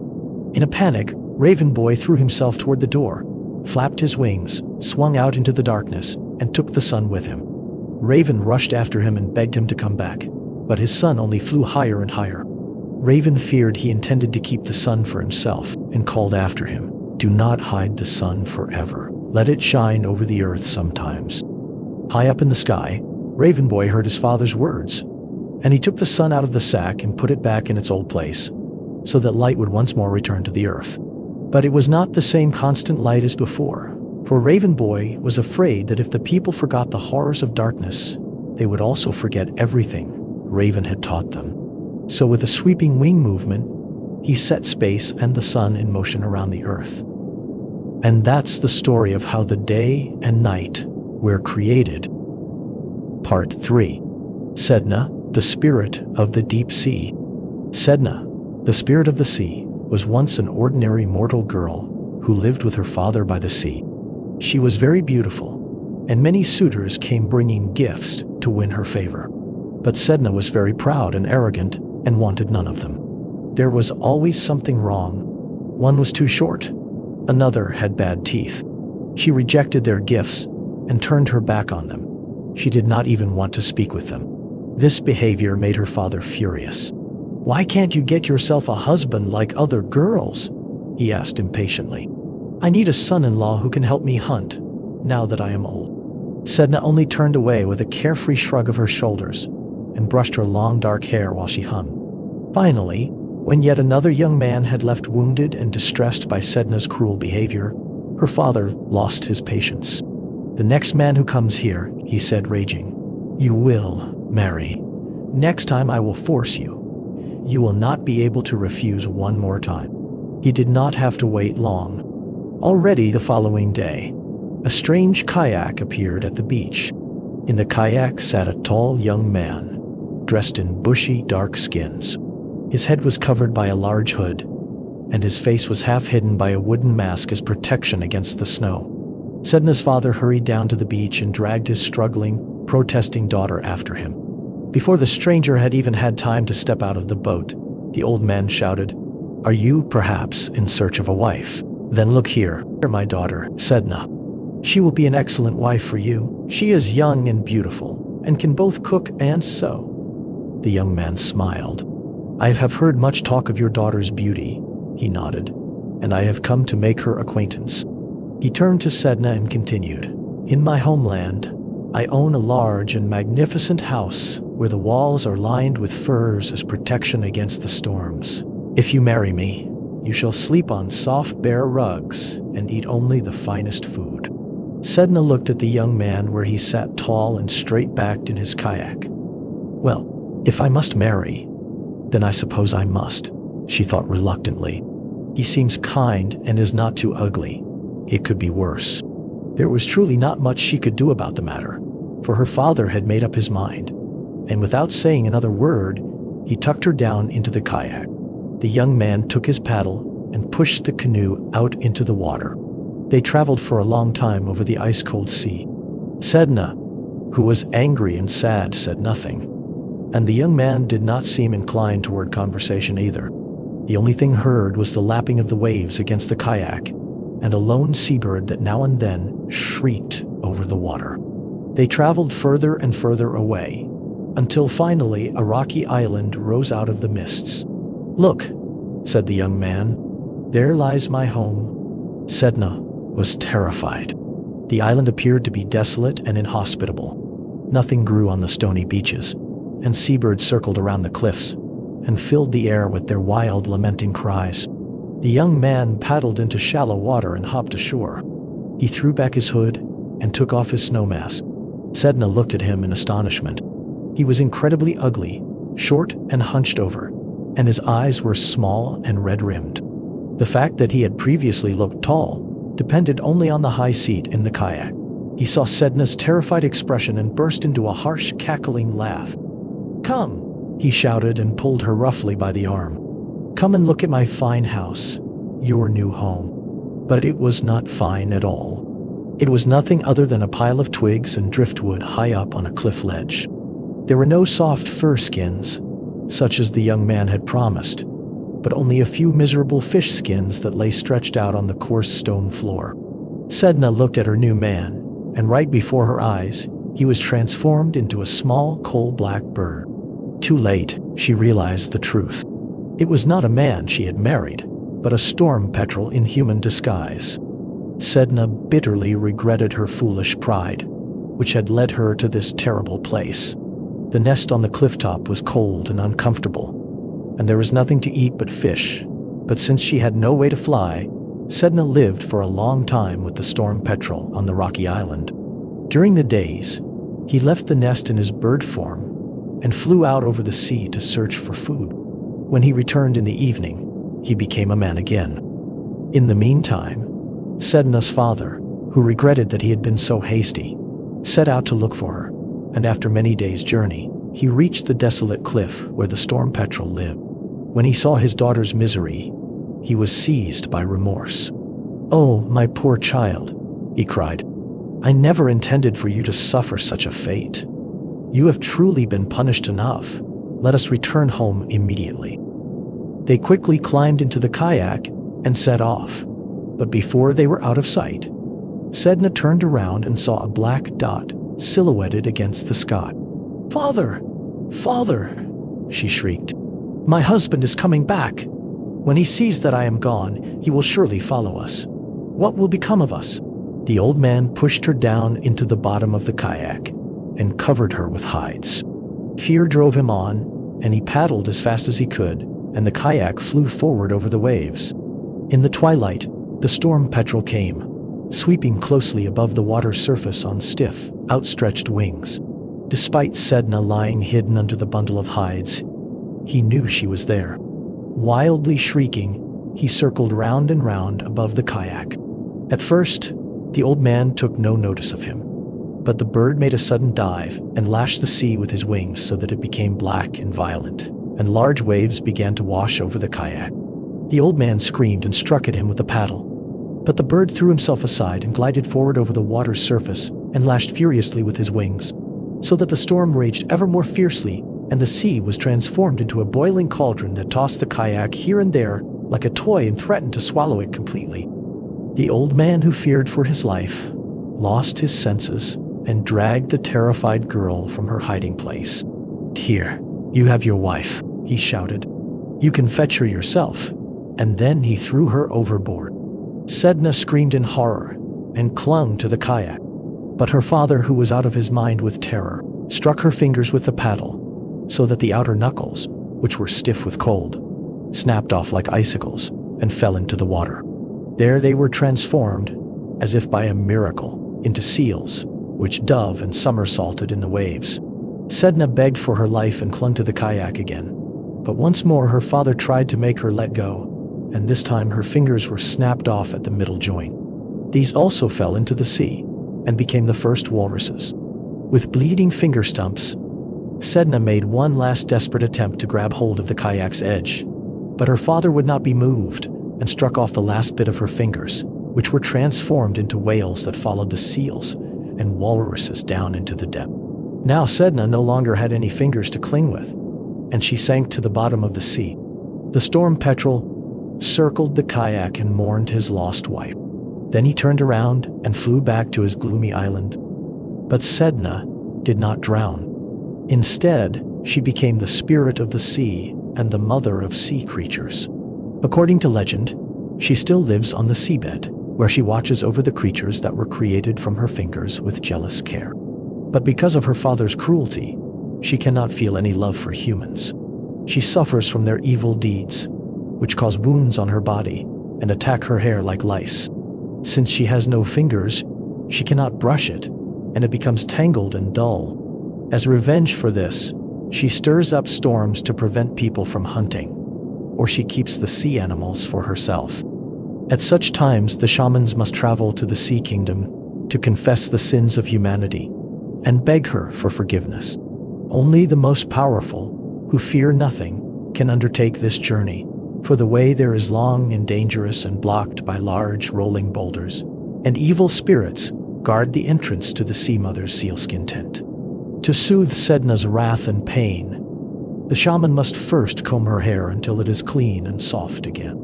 In a panic, Raven Boy threw himself toward the door, flapped his wings, swung out into the darkness, and took the sun with him. Raven rushed after him and begged him to come back, but his sun only flew higher and higher. Raven feared he intended to keep the sun for himself and called after him, "Do not hide the sun forever. Let it shine over the earth sometimes." High up in the sky, Raven Boy heard his father's words, and he took the sun out of the sack and put it back in its old place, so that light would once more return to the earth. But it was not the same constant light as before, For Raven Boy was afraid that if the people forgot the horrors of darkness, they would also forget everything Raven had taught them. So with a sweeping wing movement, he set space and the sun in motion around the earth. And that's the story of how the day and night were created. Part 3. Sedna, the spirit of the deep sea. Sedna, the spirit of the sea, was once an ordinary mortal girl who lived with her father by the sea. She was very beautiful, and many suitors came bringing gifts to win her favor. But Sedna was very proud and arrogant and wanted none of them. There was always something wrong. One was too short. Another had bad teeth. She rejected their gifts and turned her back on them. She did not even want to speak with them. This behavior made her father furious. "Why can't you get yourself a husband like other girls?" he asked impatiently. "I need a son-in-law who can help me hunt, now that I am old." Sedna only turned away with a carefree shrug of her shoulders and brushed her long dark hair while she hummed. Finally, when yet another young man had left wounded and distressed by Sedna's cruel behavior, her father lost his patience. "The next man who comes here," he said, raging, "you will marry. Next time I will force you. You will not be able to refuse one more time." He did not have to wait long. Already the following day, a strange kayak appeared at the beach. In the kayak sat a tall young man, dressed in bushy, dark skins. His head was covered by a large hood, and his face was half hidden by a wooden mask as protection against the snow. Sedna's father hurried down to the beach and dragged his struggling, protesting daughter after him. Before the stranger had even had time to step out of the boat, the old man shouted, "Are you, perhaps, in search of a wife? Then look here, my daughter, Sedna. She will be an excellent wife for you. She is young and beautiful, and can both cook and sew." The young man smiled. "I have heard much talk of your daughter's beauty," he nodded, "and I have come to make her acquaintance." He turned to Sedna and continued, "In my homeland, I own a large and magnificent house where the walls are lined with firs as protection against the storms. If you marry me, you shall sleep on soft bare rugs and eat only the finest food." Sedna looked at the young man where he sat tall and straight-backed in his kayak. "Well, if I must marry, then I suppose I must," she thought reluctantly. "He seems kind and is not too ugly. It could be worse." There was truly not much she could do about the matter, for her father had made up his mind, and without saying another word, he tucked her down into the kayak. The young man took his paddle and pushed the canoe out into the water. They traveled for a long time over the ice-cold sea. Sedna, who was angry and sad, said nothing, and the young man did not seem inclined toward conversation either. The only thing heard was the lapping of the waves against the kayak and a lone seabird that now and then shrieked over the water. They traveled further and further away, until finally a rocky island rose out of the mists. "Look," said the young man, "there lies my home." Sedna was terrified. The island appeared to be desolate and inhospitable. Nothing grew on the stony beaches, and seabirds circled around the cliffs and filled the air with their wild, lamenting cries. The young man paddled into shallow water and hopped ashore. He threw back his hood and took off his snow mask. Sedna looked at him in astonishment. He was incredibly ugly, short and hunched over, and his eyes were small and red-rimmed. The fact that he had previously looked tall depended only on the high seat in the kayak. He saw Sedna's terrified expression and burst into a harsh, cackling laugh. "Come," he shouted and pulled her roughly by the arm. "Come and look at my fine house, your new home." But it was not fine at all. It was nothing other than a pile of twigs and driftwood high up on a cliff ledge. There were no soft fur skins, such as the young man had promised, but only a few miserable fish skins that lay stretched out on the coarse stone floor. Sedna looked at her new man, and right before her eyes, he was transformed into a small coal-black bird. Too late, she realized the truth. It was not a man she had married, but a storm petrel in human disguise. Sedna bitterly regretted her foolish pride, which had led her to this terrible place. The nest on the clifftop was cold and uncomfortable, and there was nothing to eat but fish. But since she had no way to fly, Sedna lived for a long time with the storm petrel on the rocky island. During the days, he left the nest in his bird form and flew out over the sea to search for food. When he returned in the evening, he became a man again. In the meantime, Sedna's father, who regretted that he had been so hasty, set out to look for her, and after many days' journey, he reached the desolate cliff where the storm petrel lived. When he saw his daughter's misery, he was seized by remorse. "Oh, my poor child," he cried. "I never intended for you to suffer such a fate. You have truly been punished enough. Let us return home immediately." They quickly climbed into the kayak and set off. But before they were out of sight, Sedna turned around and saw a black dot silhouetted against the sky. "Father! Father!" she shrieked. "My husband is coming back. When he sees that I am gone, he will surely follow us. What will become of us?" The old man pushed her down into the bottom of the kayak and covered her with hides. Fear drove him on, and he paddled as fast as he could, and the kayak flew forward over the waves. In the twilight, the storm petrel came, sweeping closely above the water's surface on stiff, outstretched wings. Despite Sedna lying hidden under the bundle of hides, he knew she was there. Wildly shrieking, he circled round and round above the kayak. At first, the old man took no notice of him, but the bird made a sudden dive and lashed the sea with his wings so that it became black and violent, and large waves began to wash over the kayak. The old man screamed and struck at him with a paddle, but the bird threw himself aside and glided forward over the water's surface and lashed furiously with his wings, so that the storm raged ever more fiercely, and the sea was transformed into a boiling cauldron that tossed the kayak here and there like a toy and threatened to swallow it completely. The old man, who feared for his life, lost his senses and dragged the terrified girl from her hiding place. "Here, you have your wife," he shouted. "You can fetch her yourself." And then he threw her overboard. Sedna screamed in horror and clung to the kayak. But her father, who was out of his mind with terror, struck her fingers with the paddle, so that the outer knuckles, which were stiff with cold, snapped off like icicles and fell into the water. There they were transformed, as if by a miracle, into seals, which dove and somersaulted in the waves. Sedna begged for her life and clung to the kayak again. But once more her father tried to make her let go, and this time her fingers were snapped off at the middle joint. These also fell into the sea and became the first walruses. With bleeding finger stumps, Sedna made one last desperate attempt to grab hold of the kayak's edge, but her father would not be moved and struck off the last bit of her fingers, which were transformed into whales that followed the seals and walruses down into the depth. Now Sedna no longer had any fingers to cling with, and she sank to the bottom of the sea. The storm petrel circled the kayak and mourned his lost wife. Then he turned around and flew back to his gloomy island. But Sedna did not drown. Instead, she became the spirit of the sea and the mother of sea creatures. According to legend, she still lives on the seabed, where she watches over the creatures that were created from her fingers with jealous care. But because of her father's cruelty, she cannot feel any love for humans. She suffers from their evil deeds, which cause wounds on her body and attack her hair like lice. Since she has no fingers, she cannot brush it, and it becomes tangled and dull. As revenge for this, she stirs up storms to prevent people from hunting, or she keeps the sea animals for herself. At such times, the shamans must travel to the Sea Kingdom to confess the sins of humanity and beg her for forgiveness. Only the most powerful, who fear nothing, can undertake this journey, for the way there is long and dangerous and blocked by large rolling boulders, and evil spirits guard the entrance to the Sea Mother's sealskin tent. To soothe Sedna's wrath and pain, the shaman must first comb her hair until it is clean and soft again.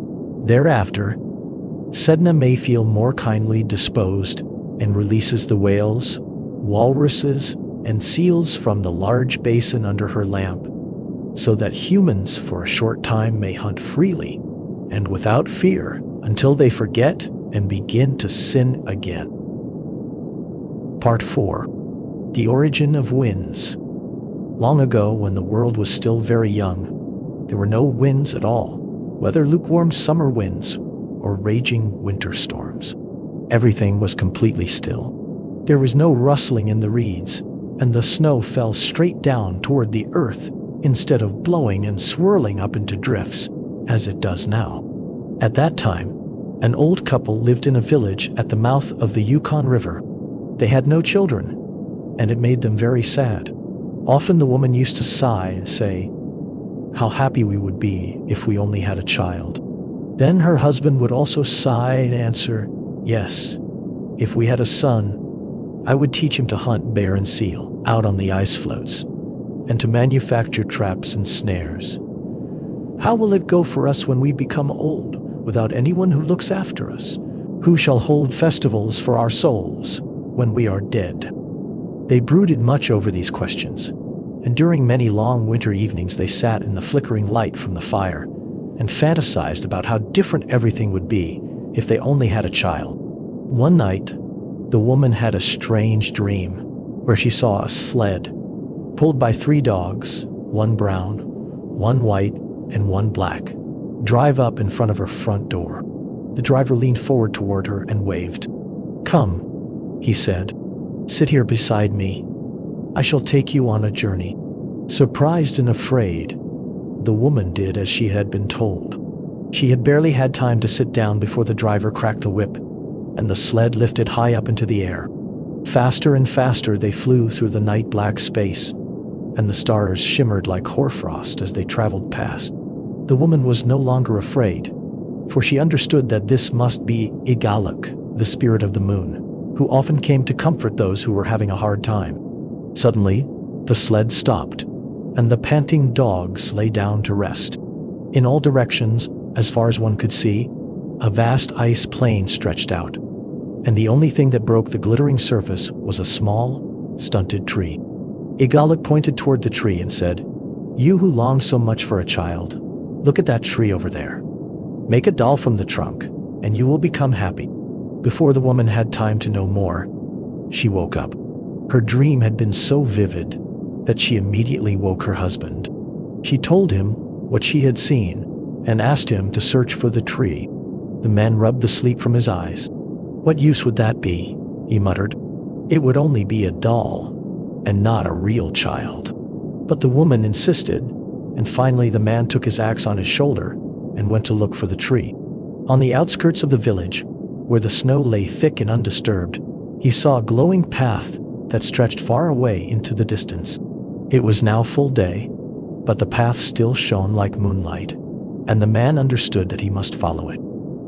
Thereafter, Sedna may feel more kindly disposed and releases the whales, walruses, and seals from the large basin under her lamp, so that humans for a short time may hunt freely and without fear until they forget and begin to sin again. Part 4. The Origin of Winds. Long ago, when the world was still very young, there were no winds at all, whether lukewarm summer winds or raging winter storms. Everything was completely still. There was no rustling in the reeds, and the snow fell straight down toward the earth instead of blowing and swirling up into drifts, as it does now. At that time, an old couple lived in a village at the mouth of the Yukon River. They had no children, and it made them very sad. Often the woman used to sigh and say, "How happy we would be if we only had a child." Then her husband would also sigh and answer, "Yes, if we had a son, I would teach him to hunt bear and seal out on the ice floats, and to manufacture traps and snares. How will it go for us when we become old, without anyone who looks after us? Who shall hold festivals for our souls when we are dead?" They brooded much over these questions, and during many long winter evenings they sat in the flickering light from the fire and fantasized about how different everything would be if they only had a child. One night, the woman had a strange dream where she saw a sled pulled by 3 dogs, one brown, one white, and one black, drive up in front of her front door. The driver leaned forward toward her and waved. "Come," he said, "sit here beside me. I shall take you on a journey." Surprised and afraid, the woman did as she had been told. She had barely had time to sit down before the driver cracked the whip, and the sled lifted high up into the air. Faster and faster they flew through the night-black space, and the stars shimmered like hoarfrost as they traveled past. The woman was no longer afraid, for she understood that this must be Igaluk, the spirit of the moon, who often came to comfort those who were having a hard time. Suddenly, the sled stopped, and the panting dogs lay down to rest. In all directions, as far as one could see, a vast ice plain stretched out, and the only thing that broke the glittering surface was a small, stunted tree. Igaluk pointed toward the tree and said, "You who long so much for a child, look at that tree over there. Make a doll from the trunk, and you will become happy." Before the woman had time to know more, she woke up. Her dream had been so vivid that she immediately woke her husband. She told him what she had seen and asked him to search for the tree. The man rubbed the sleep from his eyes. "What use would that be?" he muttered. "It would only be a doll, and not a real child." But the woman insisted, and finally the man took his axe on his shoulder and went to look for the tree. On the outskirts of the village, where the snow lay thick and undisturbed, he saw a glowing path that stretched far away into the distance. It was now full day, but the path still shone like moonlight, and the man understood that he must follow it.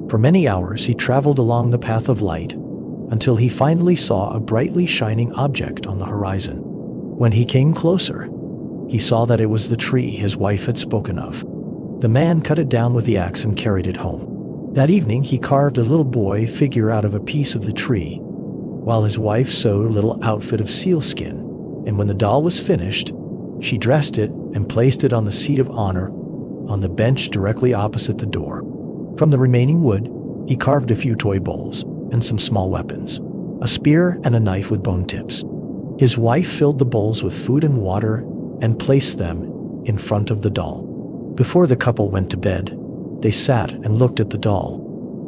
For many hours he traveled along the path of light until he finally saw a brightly shining object on the horizon. When he came closer, he saw that it was the tree his wife had spoken of. The man cut it down with the axe and carried it home. That evening he carved a little boy figure out of a piece of the tree, while his wife sewed a little outfit of sealskin, and when the doll was finished, she dressed it and placed it on the seat of honor on the bench directly opposite the door. From the remaining wood, he carved a few toy bowls and some small weapons, a spear and a knife with bone tips. His wife filled the bowls with food and water and placed them in front of the doll. Before the couple went to bed, they sat and looked at the doll.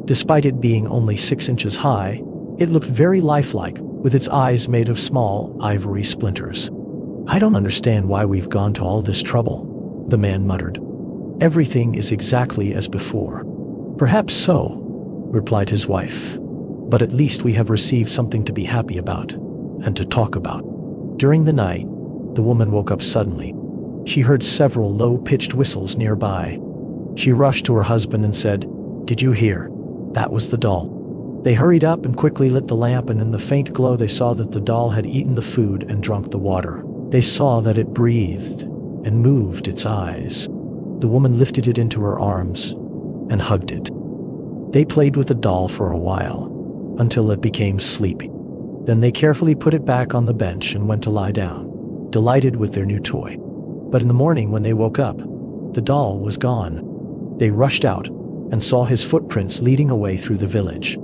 Despite it being only 6 inches high, it looked very lifelike, with its eyes made of small ivory splinters. "I don't understand why we've gone to all this trouble," the man muttered. "Everything is exactly as before." "Perhaps so," replied his wife, "but at least we have received something to be happy about and to talk about." During the night, the woman woke up suddenly. She heard several low-pitched whistles nearby. She rushed to her husband and said, "Did you hear? That was the doll." They hurried up and quickly lit the lamp, and in the faint glow they saw that the doll had eaten the food and drunk the water. They saw that it breathed and moved its eyes. The woman lifted it into her arms and hugged it. They played with the doll for a while, until it became sleepy. Then they carefully put it back on the bench and went to lie down, delighted with their new toy. But in the morning when they woke up, the doll was gone. They rushed out and saw his footprints leading away through the village.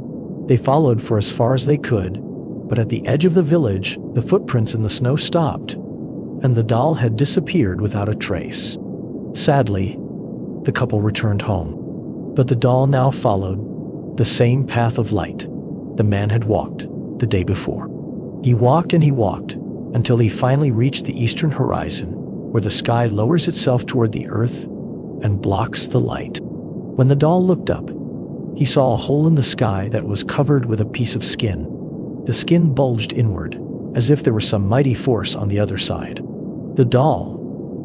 They followed for as far as they could, but at the edge of the village, the footprints in the snow stopped, and the doll had disappeared without a trace. Sadly, the couple returned home, but the doll now followed the same path of light the man had walked the day before. He walked and he walked until he finally reached the eastern horizon, where the sky lowers itself toward the earth and blocks the light. When the doll looked up, he saw a hole in the sky that was covered with a piece of skin. The skin bulged inward, as if there was some mighty force on the other side. The doll,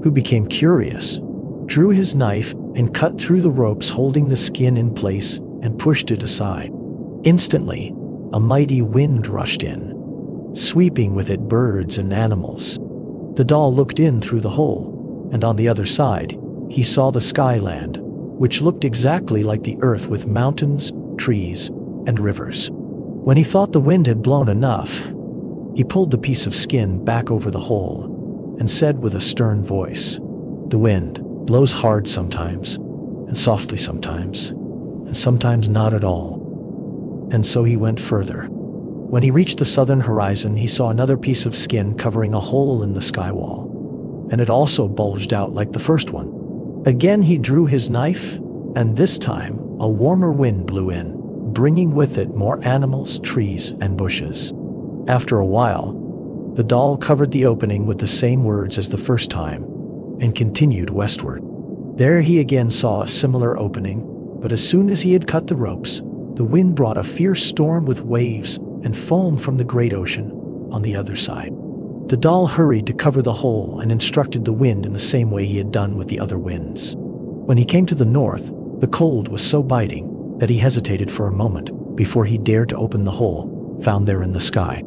who became curious, drew his knife and cut through the ropes holding the skin in place and pushed it aside. Instantly, a mighty wind rushed in, sweeping with it birds and animals. The doll looked in through the hole, and on the other side, he saw the skyland, which looked exactly like the earth with mountains, trees, and rivers. When he thought the wind had blown enough, he pulled the piece of skin back over the hole and said with a stern voice, "The wind blows hard sometimes, and softly sometimes, and sometimes not at all." And so he went further. When he reached the southern horizon, he saw another piece of skin covering a hole in the sky wall, and it also bulged out like the first one. Again he drew his knife, and this time a warmer wind blew in, bringing with it more animals, trees, and bushes. After a while, the doll covered the opening with the same words as the first time and continued westward. There he again saw a similar opening, but as soon as he had cut the ropes, the wind brought a fierce storm with waves and foam from the great ocean on the other side. The doll hurried to cover the hole and instructed the wind in the same way he had done with the other winds. When he came to the north, the cold was so biting that he hesitated for a moment before he dared to open the hole found there in the sky.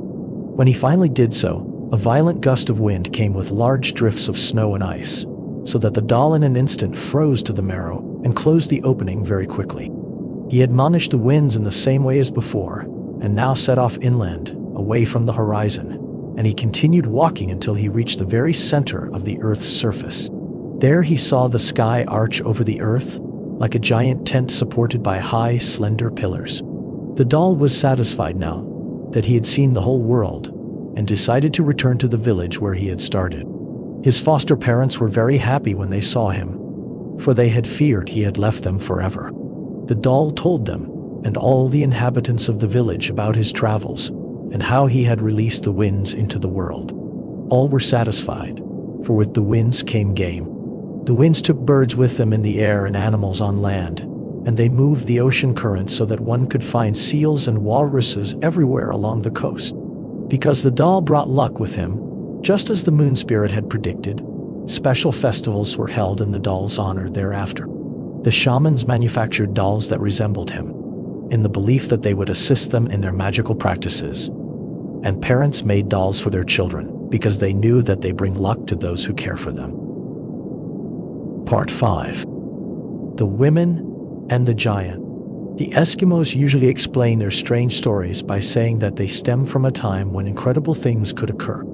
When he finally did so, a violent gust of wind came with large drifts of snow and ice, so that the doll in an instant froze to the marrow and closed the opening very quickly. He admonished the winds in the same way as before, and now set off inland, away from the horizon, and he continued walking until he reached the very center of the earth's surface. There he saw the sky arch over the earth, like a giant tent supported by high, slender pillars. The doll was satisfied now that he had seen the whole world, and decided to return to the village where he had started. His foster parents were very happy when they saw him, for they had feared he had left them forever. The doll told them and all the inhabitants of the village about his travels and how he had released the winds into the world. All were satisfied, for with the winds came game. The winds took birds with them in the air and animals on land, and they moved the ocean currents so that one could find seals and walruses everywhere along the coast. Because the doll brought luck with him, just as the moon spirit had predicted, special festivals were held in the doll's honor thereafter. The shamans manufactured dolls that resembled him, in the belief that they would assist them in their magical practices. And parents made dolls for their children because they knew that they bring luck to those who care for them. Part 5. The Women and the Giant. The Eskimos usually explain their strange stories by saying that they stem from a time when incredible things could occur.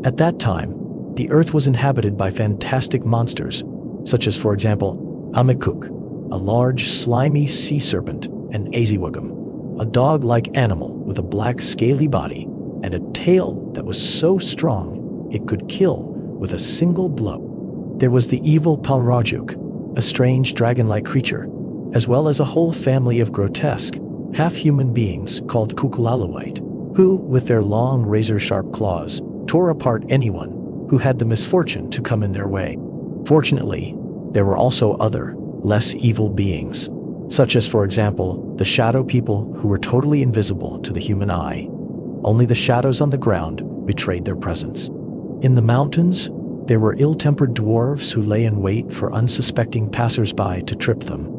At that time, the earth was inhabited by fantastic monsters, such as, for example, Amikuk, a large, slimy sea serpent, and Aziwagam, a dog-like animal with a black, scaly body and a tail that was so strong it could kill with a single blow. There was the evil Palrajuk, a strange dragon-like creature, as well as a whole family of grotesque, half-human beings called Kukulalawite, who, with their long, razor-sharp claws, tore apart anyone who had the misfortune to come in their way. Fortunately, there were also other, less evil beings, such as, for example, the shadow people who were totally invisible to the human eye. Only the shadows on the ground betrayed their presence. In the mountains, there were ill-tempered dwarves who lay in wait for unsuspecting passers-by to trip them.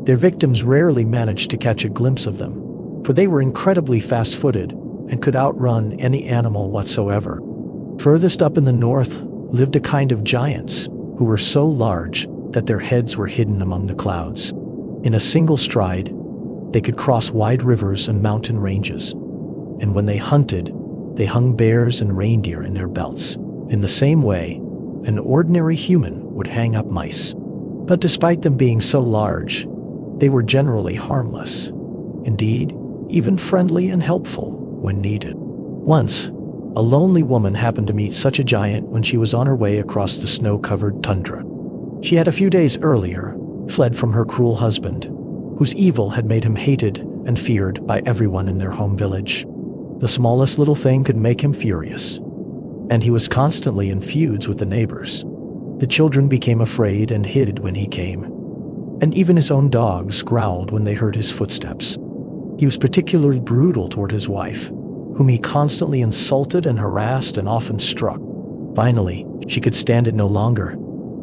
Their victims rarely managed to catch a glimpse of them, for they were incredibly fast-footed and could outrun any animal whatsoever. Furthest up in the north lived a kind of giants who were so large that their heads were hidden among the clouds. In a single stride, they could cross wide rivers and mountain ranges, and when they hunted, they hung bears and reindeer in their belts. In the same way, an ordinary human would hang up mice. But despite them being so large, they were generally harmless. Indeed, even friendly and helpful when needed. Once, a lonely woman happened to meet such a giant when she was on her way across the snow-covered tundra. She had a few days earlier fled from her cruel husband, whose evil had made him hated and feared by everyone in their home village. The smallest little thing could make him furious, and he was constantly in feuds with the neighbors. The children became afraid and hid when he came, and even his own dogs growled when they heard his footsteps. He was particularly brutal toward his wife, whom he constantly insulted and harassed and often struck. Finally, she could stand it no longer,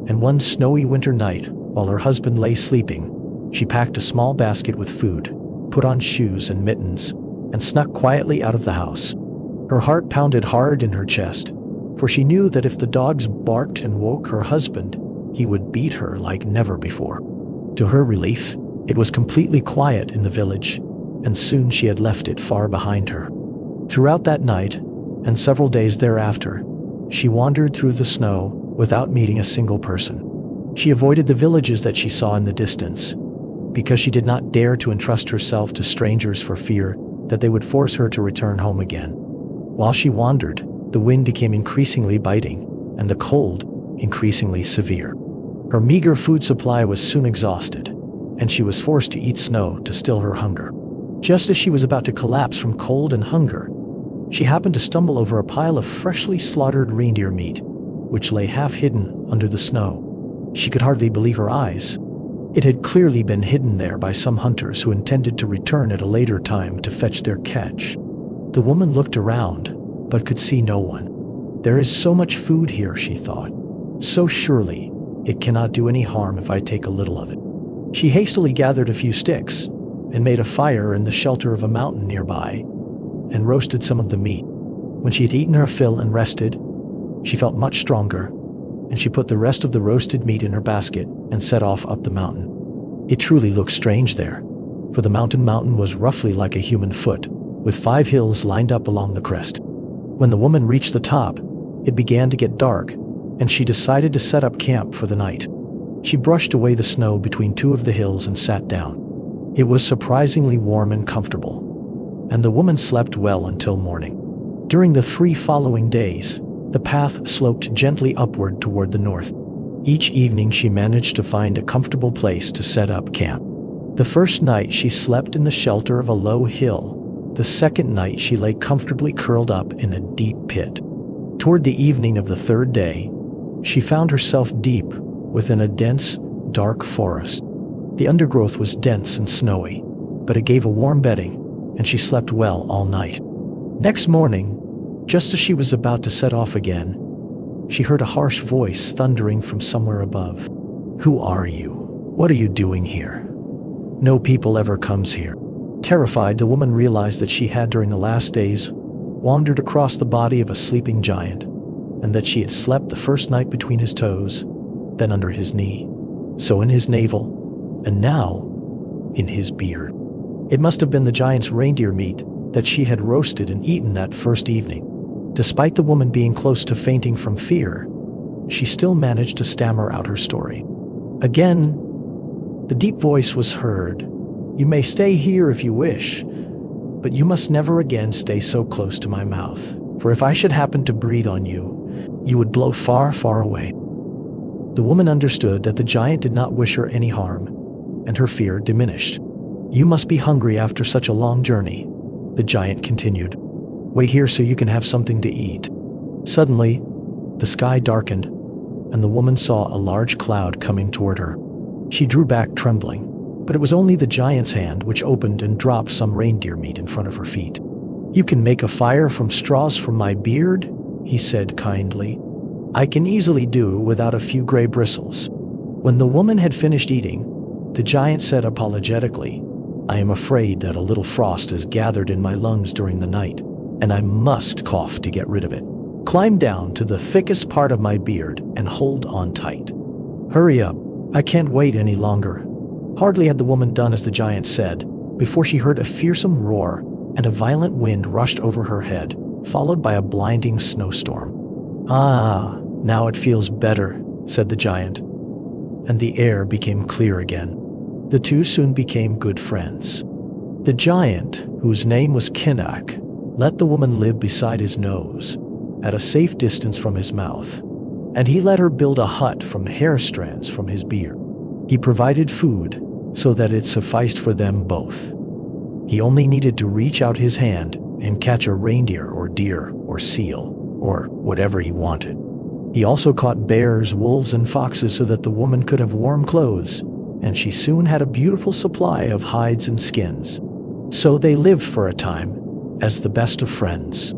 and one snowy winter night, while her husband lay sleeping, she packed a small basket with food, put on shoes and mittens, and snuck quietly out of the house. Her heart pounded hard in her chest, for she knew that if the dogs barked and woke her husband, he would beat her like never before. To her relief, it was completely quiet in the village, and soon she had left it far behind her. Throughout that night, and several days thereafter, she wandered through the snow without meeting a single person. She avoided the villages that she saw in the distance, because she did not dare to entrust herself to strangers for fear that they would force her to return home again. While she wandered, the wind became increasingly biting, and the cold increasingly severe. Her meager food supply was soon exhausted, and she was forced to eat snow to still her hunger. Just as she was about to collapse from cold and hunger, she happened to stumble over a pile of freshly slaughtered reindeer meat, which lay half hidden under the snow. She could hardly believe her eyes. It had clearly been hidden there by some hunters who intended to return at a later time to fetch their catch. The woman looked around, but could see no one. There is so much food here, she thought. So surely, it cannot do any harm if I take a little of it. She hastily gathered a few sticks and made a fire in the shelter of a mountain nearby and roasted some of the meat. When she had eaten her fill and rested, she felt much stronger, and she put the rest of the roasted meat in her basket and set off up the mountain. It truly looked strange there, for the mountain was roughly like a human foot, with 5 hills lined up along the crest. When the woman reached the top, it began to get dark, and she decided to set up camp for the night. She brushed away the snow between 2 of the hills and sat down. It was surprisingly warm and comfortable, and the woman slept well until morning. During the 3 following days, the path sloped gently upward toward the north. Each evening she managed to find a comfortable place to set up camp. The first night she slept in the shelter of a low hill. The second night she lay comfortably curled up in a deep pit. Toward the evening of the 3rd day, she found herself deep within a dense, dark forest. The undergrowth was dense and snowy, but it gave a warm bedding, and she slept well all night. Next morning, just as she was about to set off again, she heard a harsh voice thundering from somewhere above. "Who are you? What are you doing here? No people ever comes here." Terrified, the woman realized that she had, during the last days, wandered across the body of a sleeping giant, and that she had slept the first night between his toes, then under his knee, so in his navel, and now in his beard. It must have been the giant's reindeer meat that she had roasted and eaten that first evening. Despite the woman being close to fainting from fear, she still managed to stammer out her story. Again, the deep voice was heard. "You may stay here if you wish, but you must never again stay so close to my mouth, for if I should happen to breathe on you, you would blow far, far away." The woman understood that the giant did not wish her any harm, and her fear diminished. "You must be hungry after such a long journey," the giant continued. "Wait here so you can have something to eat." Suddenly, the sky darkened, and the woman saw a large cloud coming toward her. She drew back trembling, but it was only the giant's hand which opened and dropped some reindeer meat in front of her feet. "You can make a fire from straws from my beard," he said kindly. "I can easily do without a few gray bristles." When the woman had finished eating, the giant said apologetically, "I am afraid that a little frost has gathered in my lungs during the night, and I must cough to get rid of it. Climb down to the thickest part of my beard and hold on tight. Hurry up, I can't wait any longer." Hardly had the woman done as the giant said, before she heard a fearsome roar, and a violent wind rushed over her head, followed by a blinding snowstorm. "Ah, now it feels better," said the giant, and the air became clear again. The two soon became good friends. The giant, whose name was Kinnak, let the woman live beside his nose, at a safe distance from his mouth, and he let her build a hut from hair strands from his beard. He provided food so that it sufficed for them both. He only needed to reach out his hand and catch a reindeer or deer or seal or whatever he wanted. He also caught bears, wolves, and foxes so that the woman could have warm clothes, and she soon had a beautiful supply of hides and skins. So they lived for a time as the best of friends.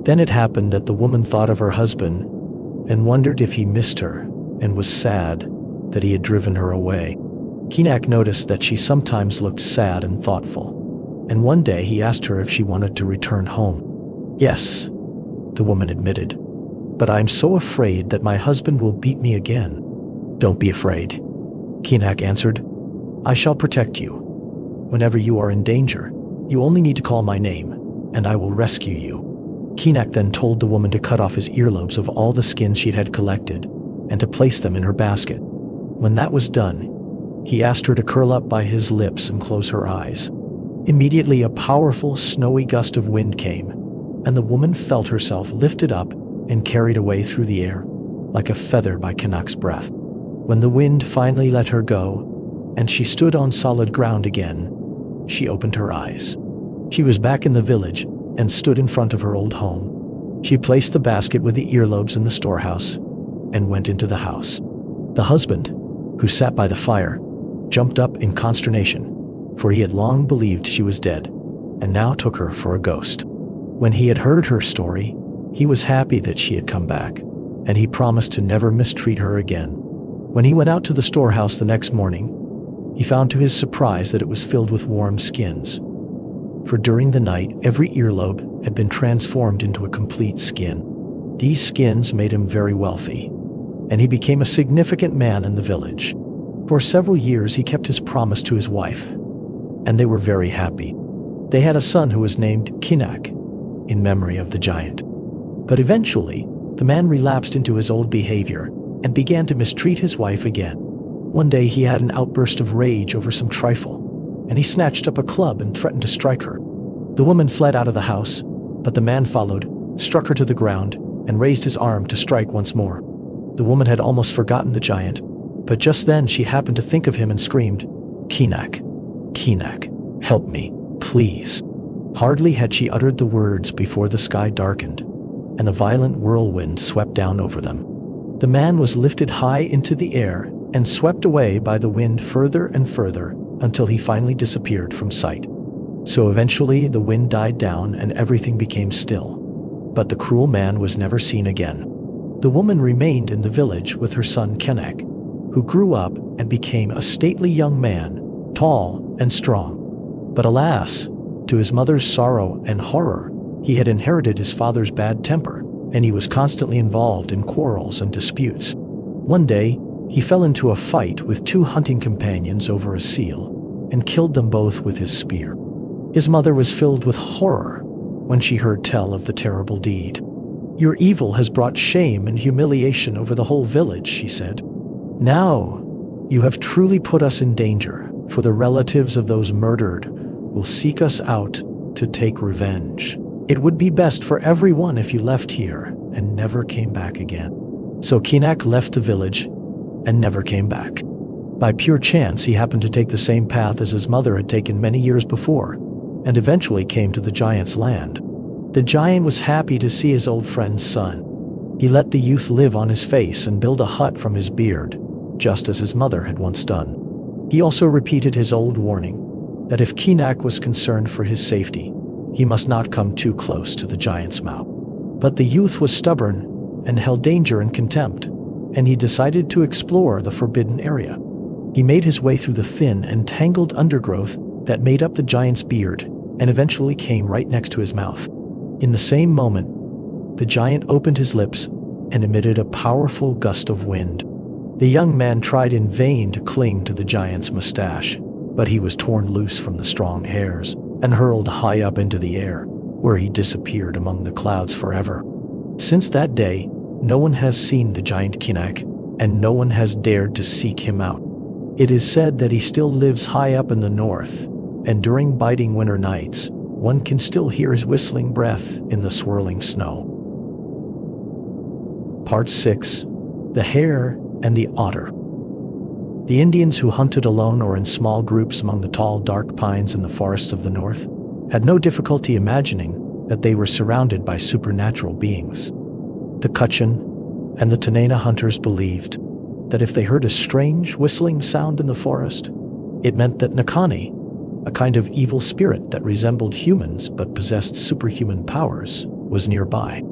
Then it happened that the woman thought of her husband and wondered if he missed her and was sad that he had driven her away. Kinak noticed that she sometimes looked sad and thoughtful, and one day he asked her if she wanted to return home. "Yes," the woman admitted, "but I'm so afraid that my husband will beat me again." "Don't be afraid," Kinak answered. "I shall protect you. Whenever you are in danger, you only need to call my name, and I will rescue you." Kinak then told the woman to cut off his earlobes of all the skins she had collected and to place them in her basket. When that was done, he asked her to curl up by his lips and close her eyes. Immediately, a powerful, snowy gust of wind came, and the woman felt herself lifted up and carried away through the air, like a feather by Kinak's breath. When the wind finally let her go, and she stood on solid ground again, she opened her eyes. She was back in the village and stood in front of her old home. She placed the basket with the earlobes in the storehouse and went into the house. The husband, who sat by the fire, jumped up in consternation, for he had long believed she was dead and now took her for a ghost. When he had heard her story, he was happy that she had come back, and he promised to never mistreat her again. When he went out to the storehouse the next morning, he found to his surprise that it was filled with warm skins. For during the night, every earlobe had been transformed into a complete skin. These skins made him very wealthy, and he became a significant man in the village. For several years he kept his promise to his wife, and they were very happy. They had a son who was named Kinak, in memory of the giant. But eventually, the man relapsed into his old behavior and began to mistreat his wife again. One day he had an outburst of rage over some trifle, and he snatched up a club and threatened to strike her. The woman fled out of the house, but the man followed, struck her to the ground, and raised his arm to strike once more. The woman had almost forgotten the giant, but just then she happened to think of him and screamed, "Kinak, Kinak, help me, please." Hardly had she uttered the words before the sky darkened, and a violent whirlwind swept down over them. The man was lifted high into the air and swept away by the wind further and further until he finally disappeared from sight. So eventually the wind died down and everything became still, but the cruel man was never seen again. The woman remained in the village with her son Kinak, who grew up and became a stately young man, tall and strong. But alas, to his mother's sorrow and horror, he had inherited his father's bad temper, and he was constantly involved in quarrels and disputes. One day, he fell into a fight with two hunting companions over a seal, and killed them both with his spear. His mother was filled with horror when she heard tell of the terrible deed. "Your evil has brought shame and humiliation over the whole village," she said. "Now, you have truly put us in danger, for the relatives of those murdered will seek us out to take revenge. It would be best for everyone if you left here and never came back again." So Kinak left the village and never came back. By pure chance, he happened to take the same path as his mother had taken many years before, and eventually came to the giant's land. The giant was happy to see his old friend's son. He let the youth live on his face and build a hut from his beard, just as his mother had once done. He also repeated his old warning that if Kinak was concerned for his safety, he must not come too close to the giant's mouth. But the youth was stubborn and held danger in contempt, and he decided to explore the forbidden area. He made his way through the thin and tangled undergrowth that made up the giant's beard and eventually came right next to his mouth. In the same moment, the giant opened his lips and emitted a powerful gust of wind. The young man tried in vain to cling to the giant's mustache, but he was torn loose from the strong hairs and hurled high up into the air, where he disappeared among the clouds forever. Since that day, no one has seen the giant Kinak, and no one has dared to seek him out. It is said that he still lives high up in the north, and during biting winter nights, one can still hear his whistling breath in the swirling snow. Part 6. The Hare and the Otter. The Indians who hunted alone or in small groups among the tall, dark pines in the forests of the north had no difficulty imagining that they were surrounded by supernatural beings. The Kutchin and the Tanana hunters believed that if they heard a strange whistling sound in the forest, it meant that Nakani, a kind of evil spirit that resembled humans but possessed superhuman powers, was nearby.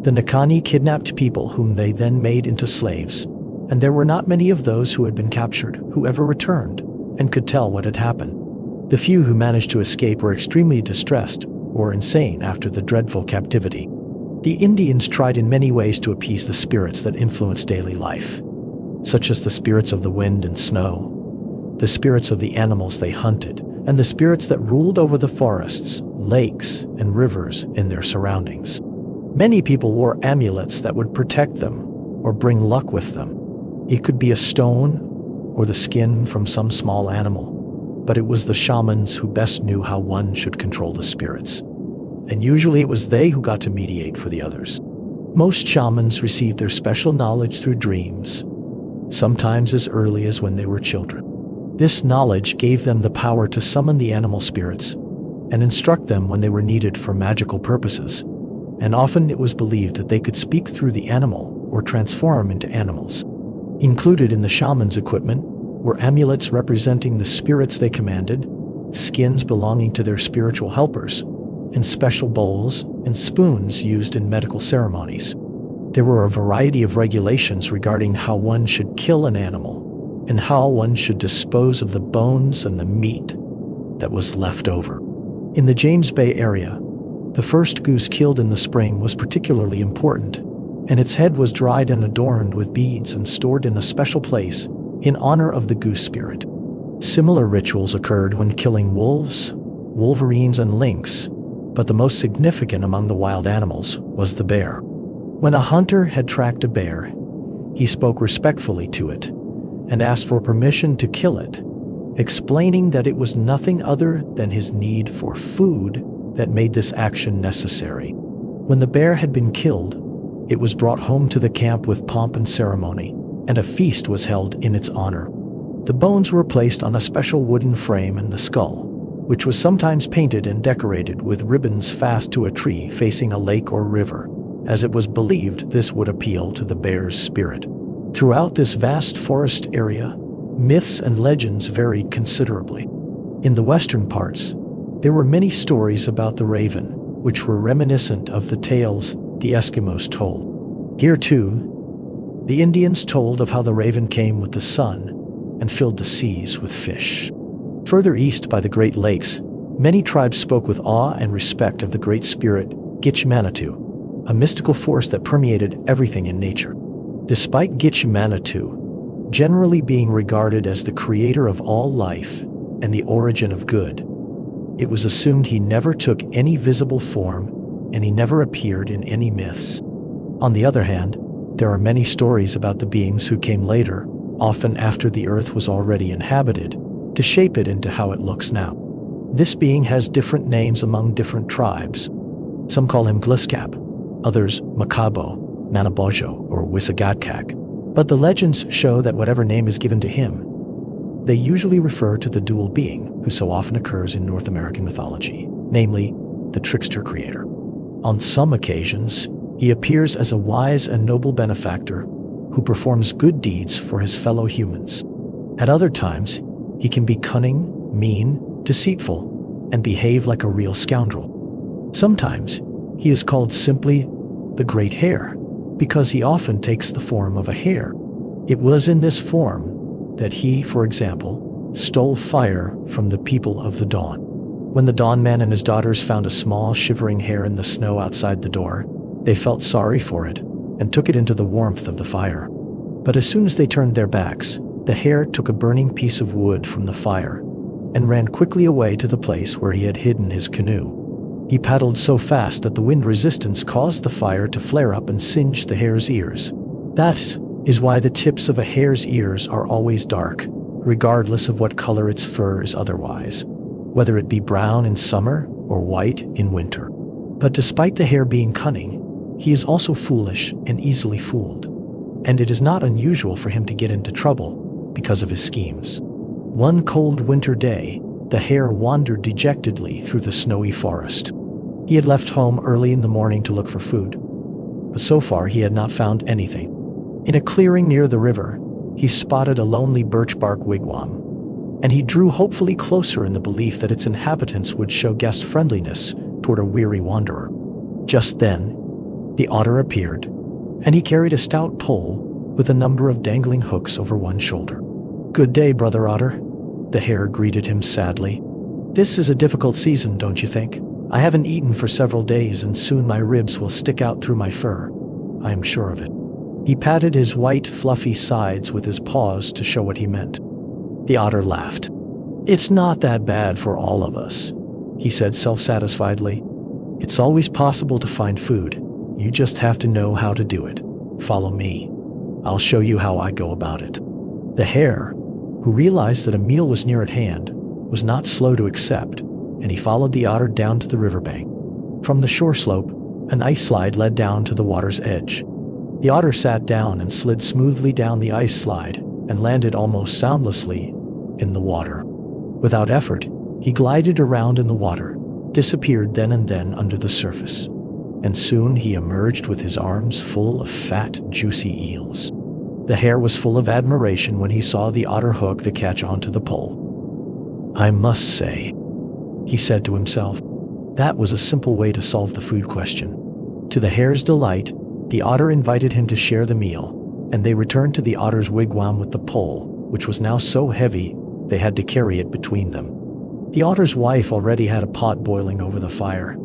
The Nakani kidnapped people whom they then made into slaves, and there were not many of those who had been captured who ever returned and could tell what had happened. The few who managed to escape were extremely distressed or insane after the dreadful captivity. The Indians tried in many ways to appease the spirits that influenced daily life, such as the spirits of the wind and snow, the spirits of the animals they hunted, and the spirits that ruled over the forests, lakes, and rivers in their surroundings. Many people wore amulets that would protect them or bring luck with them. It could be a stone or the skin from some small animal, but it was the shamans who best knew how one should control the spirits. And usually it was they who got to mediate for the others. Most shamans received their special knowledge through dreams, sometimes as early as when they were children. This knowledge gave them the power to summon the animal spirits and instruct them when they were needed for magical purposes, and often it was believed that they could speak through the animal or transform into animals. Included in the shaman's equipment were amulets representing the spirits they commanded, skins belonging to their spiritual helpers, and special bowls and spoons used in medical ceremonies. There were a variety of regulations regarding how one should kill an animal and how one should dispose of the bones and the meat that was left over. In the James Bay area, the first goose killed in the spring was particularly important, and its head was dried and adorned with beads and stored in a special place in honor of the goose spirit. Similar rituals occurred when killing wolves, wolverines, and lynx, but the most significant among the wild animals was the bear. When a hunter had tracked a bear, he spoke respectfully to it and asked for permission to kill it, explaining that it was nothing other than his need for food that made this action necessary. When the bear had been killed, it was brought home to the camp with pomp and ceremony, and a feast was held in its honor. The bones were placed on a special wooden frame in the skull, which was sometimes painted and decorated with ribbons fast to a tree facing a lake or river, as it was believed this would appeal to the bear's spirit. Throughout this vast forest area, myths and legends varied considerably. In the western parts, there were many stories about the raven, which were reminiscent of the tales the Eskimos told. Here, too, the Indians told of how the raven came with the sun and filled the seas with fish. Further east by the Great Lakes, many tribes spoke with awe and respect of the great spirit Gitch-Manitou, a mystical force that permeated everything in nature. Despite Gitch-Manitou generally being regarded as the creator of all life and the origin of good, it was assumed he never took any visible form and he never appeared in any myths. On the other hand, there are many stories about the beings who came later, often after the earth was already inhabited, to shape it into how it looks now. This being has different names among different tribes. Some call him Gliskap, others Makabo, Nanabojo, or Wisagatkak. But the legends show that whatever name is given to him, they usually refer to the dual being who so often occurs in North American mythology, namely the trickster creator. On some occasions, he appears as a wise and noble benefactor who performs good deeds for his fellow humans. At other times, he can be cunning, mean, deceitful, and behave like a real scoundrel. Sometimes, he is called simply the Great Hare, because he often takes the form of a hare. It was in this form that he, for example, stole fire from the people of the dawn. When the Dawn Man and his daughters found a small shivering hare in the snow outside the door, they felt sorry for it and took it into the warmth of the fire. But as soon as they turned their backs, the hare took a burning piece of wood from the fire and ran quickly away to the place where he had hidden his canoe. He paddled so fast that the wind resistance caused the fire to flare up and singe the hare's ears. That is why the tips of a hare's ears are always dark, regardless of what color its fur is otherwise, whether it be brown in summer or white in winter. But despite the hare being cunning, he is also foolish and easily fooled, and it is not unusual for him to get into trouble because of his schemes. One cold winter day, The hare wandered dejectedly through the snowy forest. He had left home early in the morning to look for food, but so far he had not found anything. In a clearing near the river, he spotted a lonely birch bark wigwam, and he drew hopefully closer in the belief that its inhabitants would show guest friendliness toward a weary wanderer. Just then, the otter appeared, and he carried a stout pole with a number of dangling hooks over one shoulder. "Good day, Brother Otter," the hare greeted him sadly. "This is a difficult season, don't you think? I haven't eaten for several days, and soon my ribs will stick out through my fur. I am sure of it." He patted his white, fluffy sides with his paws to show what he meant. The otter laughed. "It's not that bad for all of us," he said self-satisfiedly. "It's always possible to find food. You just have to know how to do it. Follow me. I'll show you how I go about it." The hare, who realized that a meal was near at hand, was not slow to accept, and he followed the otter down to the riverbank. From the shore slope, an ice slide led down to the water's edge. The otter sat down and slid smoothly down the ice slide and landed almost soundlessly in the water. Without effort, he glided around in the water, disappeared then and then under the surface, and soon he emerged with his arms full of fat, juicy eels. The hare was full of admiration when he saw the otter hook the catch onto the pole. "I must say," he said to himself, "that was a simple way to solve the food question." To the hare's delight, the otter invited him to share the meal, and they returned to the otter's wigwam with the pole, which was now so heavy they had to carry it between them. The otter's wife already had a pot boiling over the fire,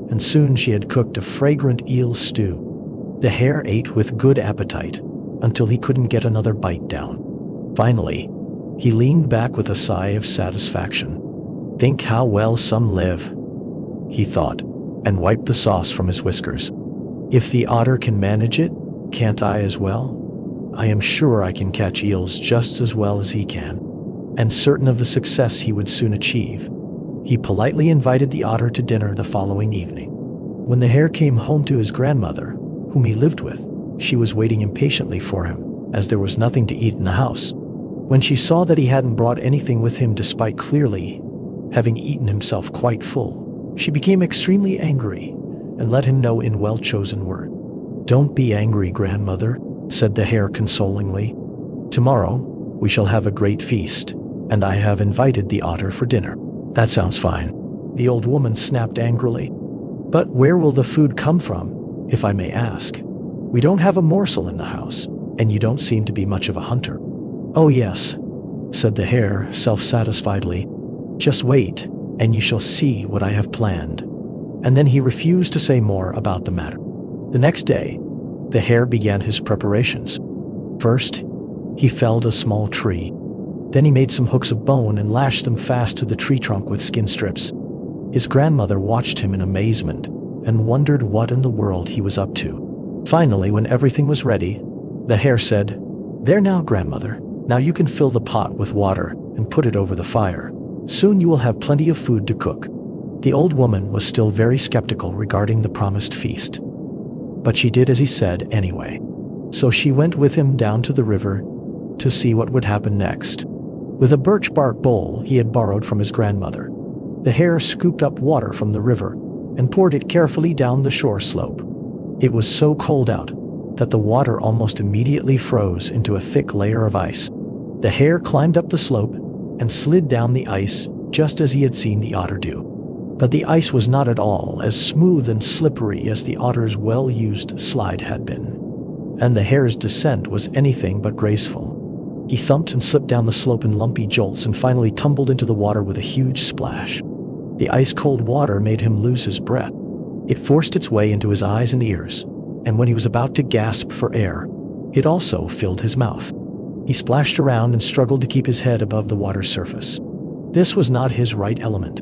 and soon she had cooked a fragrant eel stew. The hare ate with good appetite until he couldn't get another bite down. Finally, he leaned back with a sigh of satisfaction. "Think how well some live," he thought, and wiped the sauce from his whiskers. "If the otter can manage it, can't I as well? I am sure I can catch eels just as well as he can." And certain of the success he would soon achieve, he politely invited the otter to dinner the following evening. When the hare came home to his grandmother, whom he lived with, she was waiting impatiently for him, as there was nothing to eat in the house. When she saw that he hadn't brought anything with him despite clearly having eaten himself quite full, she became extremely angry and let him know in well-chosen words. "Don't be angry, grandmother," said the hare consolingly. "Tomorrow we shall have a great feast, and I have invited the otter for dinner." "That sounds fine," the old woman snapped angrily. "But where will the food come from, if I may ask? We don't have a morsel in the house, and you don't seem to be much of a hunter." "Oh yes," said the hare self-satisfiedly. "Just wait, and you shall see what I have planned." And then he refused to say more about the matter. The next day, the hare began his preparations. First, he felled a small tree. Then he made some hooks of bone and lashed them fast to the tree trunk with skin strips. His grandmother watched him in amazement and wondered what in the world he was up to. Finally, when everything was ready, the hare said, "There now, grandmother. Now you can fill the pot with water and put it over the fire. Soon you will have plenty of food to cook." The old woman was still very skeptical regarding the promised feast, but she did as he said anyway. So she went with him down to the river to see what would happen next. With a birch bark bowl he had borrowed from his grandmother, the hare scooped up water from the river and poured it carefully down the shore slope. It was so cold out that the water almost immediately froze into a thick layer of ice. The hare climbed up the slope and slid down the ice just as he had seen the otter do. But the ice was not at all as smooth and slippery as the otter's well-used slide had been, and the hare's descent was anything but graceful. He thumped and slipped down the slope in lumpy jolts and finally tumbled into the water with a huge splash. The ice-cold water made him lose his breath. It forced its way into his eyes and ears, and when he was about to gasp for air, it also filled his mouth. He splashed around and struggled to keep his head above the water's surface. This was not his right element.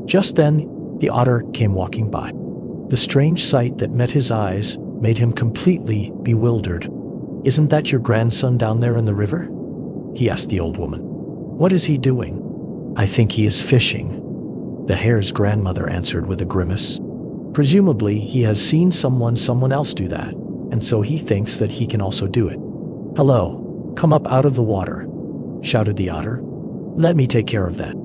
Just then, the otter came walking by. The strange sight that met his eyes made him completely bewildered. "Isn't that your grandson down there in the river?" he asked the old woman. "What is he doing?" "I think he is fishing," the hare's grandmother answered with a grimace. "Presumably, he has seen someone else do that, and so he thinks that he can also do it." "Hello, come up out of the water," shouted the otter. "Let me take care of that."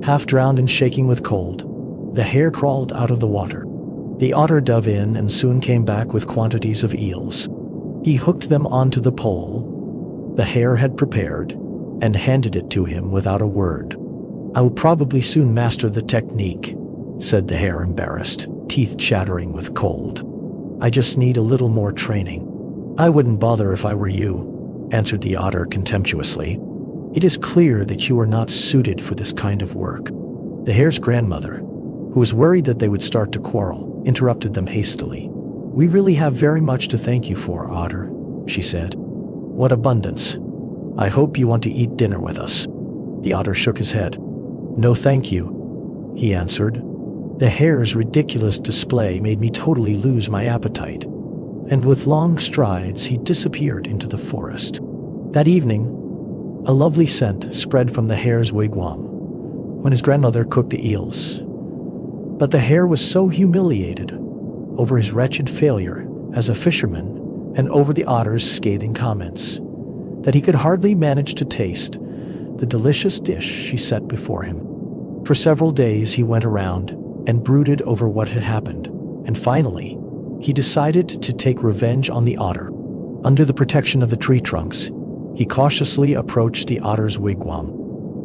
Half drowned and shaking with cold, the hare crawled out of the water. The otter dove in and soon came back with quantities of eels. He hooked them onto the pole the hare had prepared and handed it to him without a word. "I will probably soon master the technique," said the hare, embarrassed, teeth chattering with cold. "I just need a little more training." "I wouldn't bother if I were you," answered the otter contemptuously. "It is clear that you are not suited for this kind of work." The hare's grandmother, who was worried that they would start to quarrel, interrupted them hastily. "We really have very much to thank you for, Otter," she said. "What abundance. I hope you want to eat dinner with us." The otter shook his head. "No thank you," he answered. "The hare's ridiculous display made me totally lose my appetite." And with long strides he disappeared into the forest. That evening, a lovely scent spread from the hare's wigwam when his grandmother cooked the eels. But the hare was so humiliated over his wretched failure as a fisherman and over the otter's scathing comments that he could hardly manage to taste the delicious dish she set before him. For several days he went around and brooded over what had happened, and finally, he decided to take revenge on the otter. Under the protection of the tree trunks, he cautiously approached the otter's wigwam.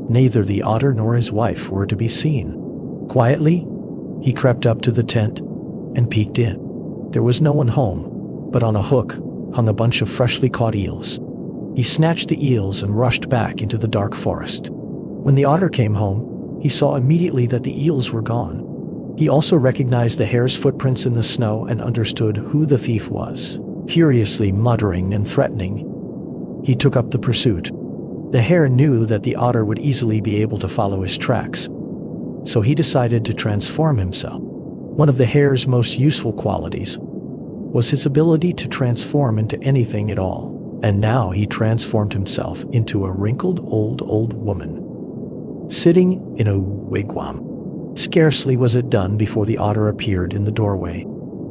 Neither the otter nor his wife were to be seen. Quietly, he crept up to the tent and peeked in. There was no one home, but on a hook hung a bunch of freshly caught eels. He snatched the eels and rushed back into the dark forest. When the otter came home, he saw immediately that the eels were gone. He also recognized the hare's footprints in the snow and understood who the thief was. Furiously muttering and threatening, he took up the pursuit. The hare knew that the otter would easily be able to follow his tracks, so he decided to transform himself. One of the hare's most useful qualities was his ability to transform into anything at all, and now he transformed himself into a wrinkled old woman, sitting in a wigwam. Scarcely was it done before the otter appeared in the doorway.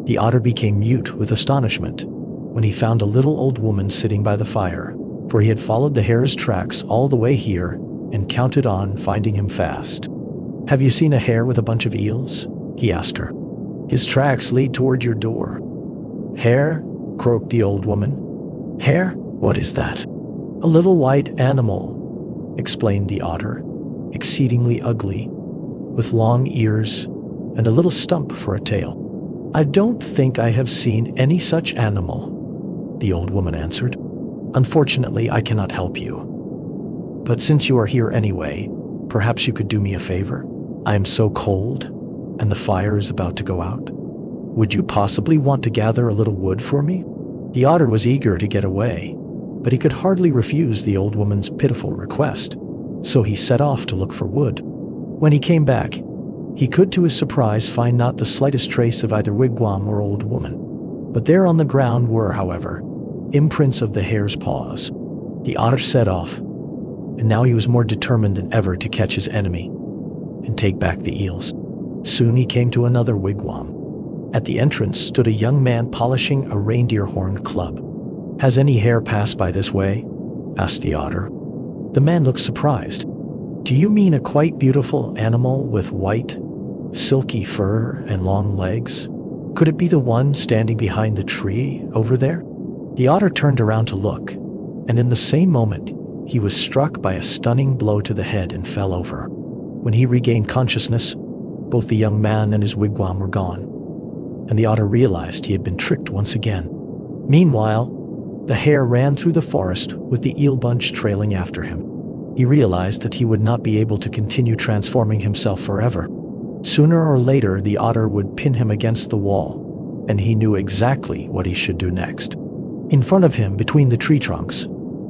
The otter became mute with astonishment when he found a little old woman sitting by the fire, for he had followed the hare's tracks all the way here and counted on finding him fast. "Have you seen a hare with a bunch of eels?" he asked her. "His tracks lead toward your door." "Hare?" croaked the old woman. "Hare? What is that?" "A little white animal," explained the otter, "exceedingly ugly, with long ears and a little stump for a tail." "I don't think I have seen any such animal," the old woman answered. "Unfortunately, I cannot help you. But since you are here anyway, perhaps you could do me a favor? I am so cold, and the fire is about to go out. Would you possibly want to gather a little wood for me?" The otter was eager to get away, but he could hardly refuse the old woman's pitiful request, so he set off to look for wood. When he came back, he could to his surprise find not the slightest trace of either wigwam or old woman. But there on the ground were, however, imprints of the hare's paws. The otter set off, and now he was more determined than ever to catch his enemy and take back the eels. Soon he came to another wigwam. At the entrance stood a young man polishing a reindeer horn club. "Has any hare passed by this way?" asked the otter. The man looked surprised. "Do you mean a quite beautiful animal with white, silky fur and long legs? Could it be the one standing behind the tree over there?" The otter turned around to look, and in the same moment, he was struck by a stunning blow to the head and fell over. When he regained consciousness, both the young man and his wigwam were gone, and the otter realized he had been tricked once again. Meanwhile, the hare ran through the forest with the eel bunch trailing after him. He realized that he would not be able to continue transforming himself forever. Sooner or later, the otter would pin him against the wall, and he knew exactly what he should do next. In front of him, between the tree trunks,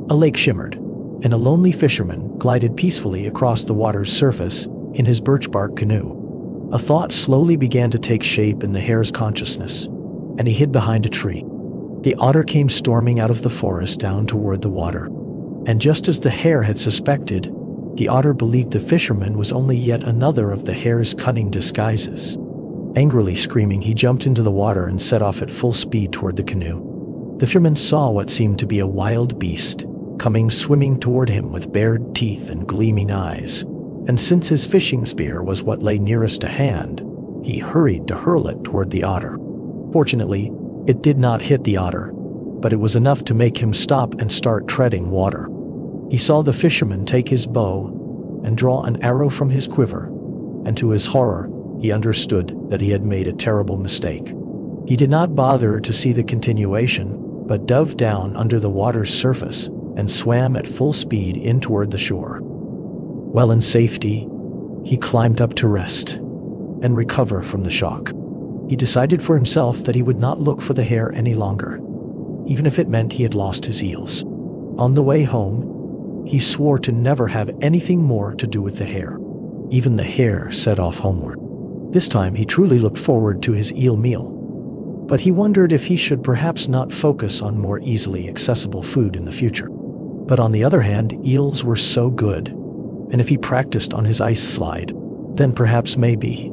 a lake shimmered, and a lonely fisherman glided peacefully across the water's surface in his birch bark canoe. A thought slowly began to take shape in the hare's consciousness, and he hid behind a tree. The otter came storming out of the forest down toward the water, and just as the hare had suspected, the otter believed the fisherman was only yet another of the hare's cunning disguises. Angrily screaming, he jumped into the water and set off at full speed toward the canoe. The fisherman saw what seemed to be a wild beast coming swimming toward him with bared teeth and gleaming eyes, and since his fishing spear was what lay nearest to hand, he hurried to hurl it toward the otter. Fortunately, it did not hit the otter, but it was enough to make him stop and start treading water. He saw the fisherman take his bow and draw an arrow from his quiver, and to his horror, he understood that he had made a terrible mistake. He did not bother to see the continuation, but dove down under the water's surface and swam at full speed in toward the shore. Well in safety, he climbed up to rest and recover from the shock. He decided for himself that he would not look for the hare any longer, even if it meant he had lost his eels. On the way home, he swore to never have anything more to do with the hare. Even the hare set off homeward. This time he truly looked forward to his eel meal, but he wondered if he should perhaps not focus on more easily accessible food in the future. But on the other hand, eels were so good, and if he practiced on his ice slide, then perhaps maybe,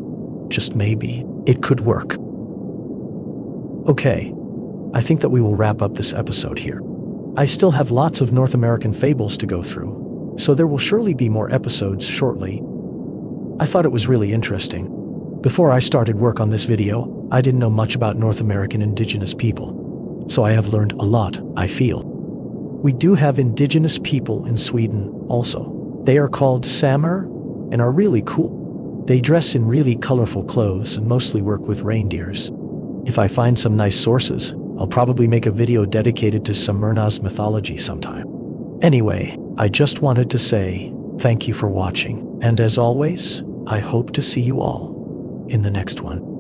just maybe, it could work. Okay, I think that we will wrap up this episode here. I still have lots of North American fables to go through, so there will surely be more episodes shortly. I thought it was really interesting. Before I started work on this video, I didn't know much about North American indigenous people, so I have learned a lot, I feel. We do have indigenous people in Sweden also. They are called samer and are really cool. They dress in really colorful clothes and mostly work with reindeers. If I find some nice sources, I'll probably make a video dedicated to Smyrna's mythology sometime. Anyway, I just wanted to say thank you for watching, and as always, I hope to see you all in the next one.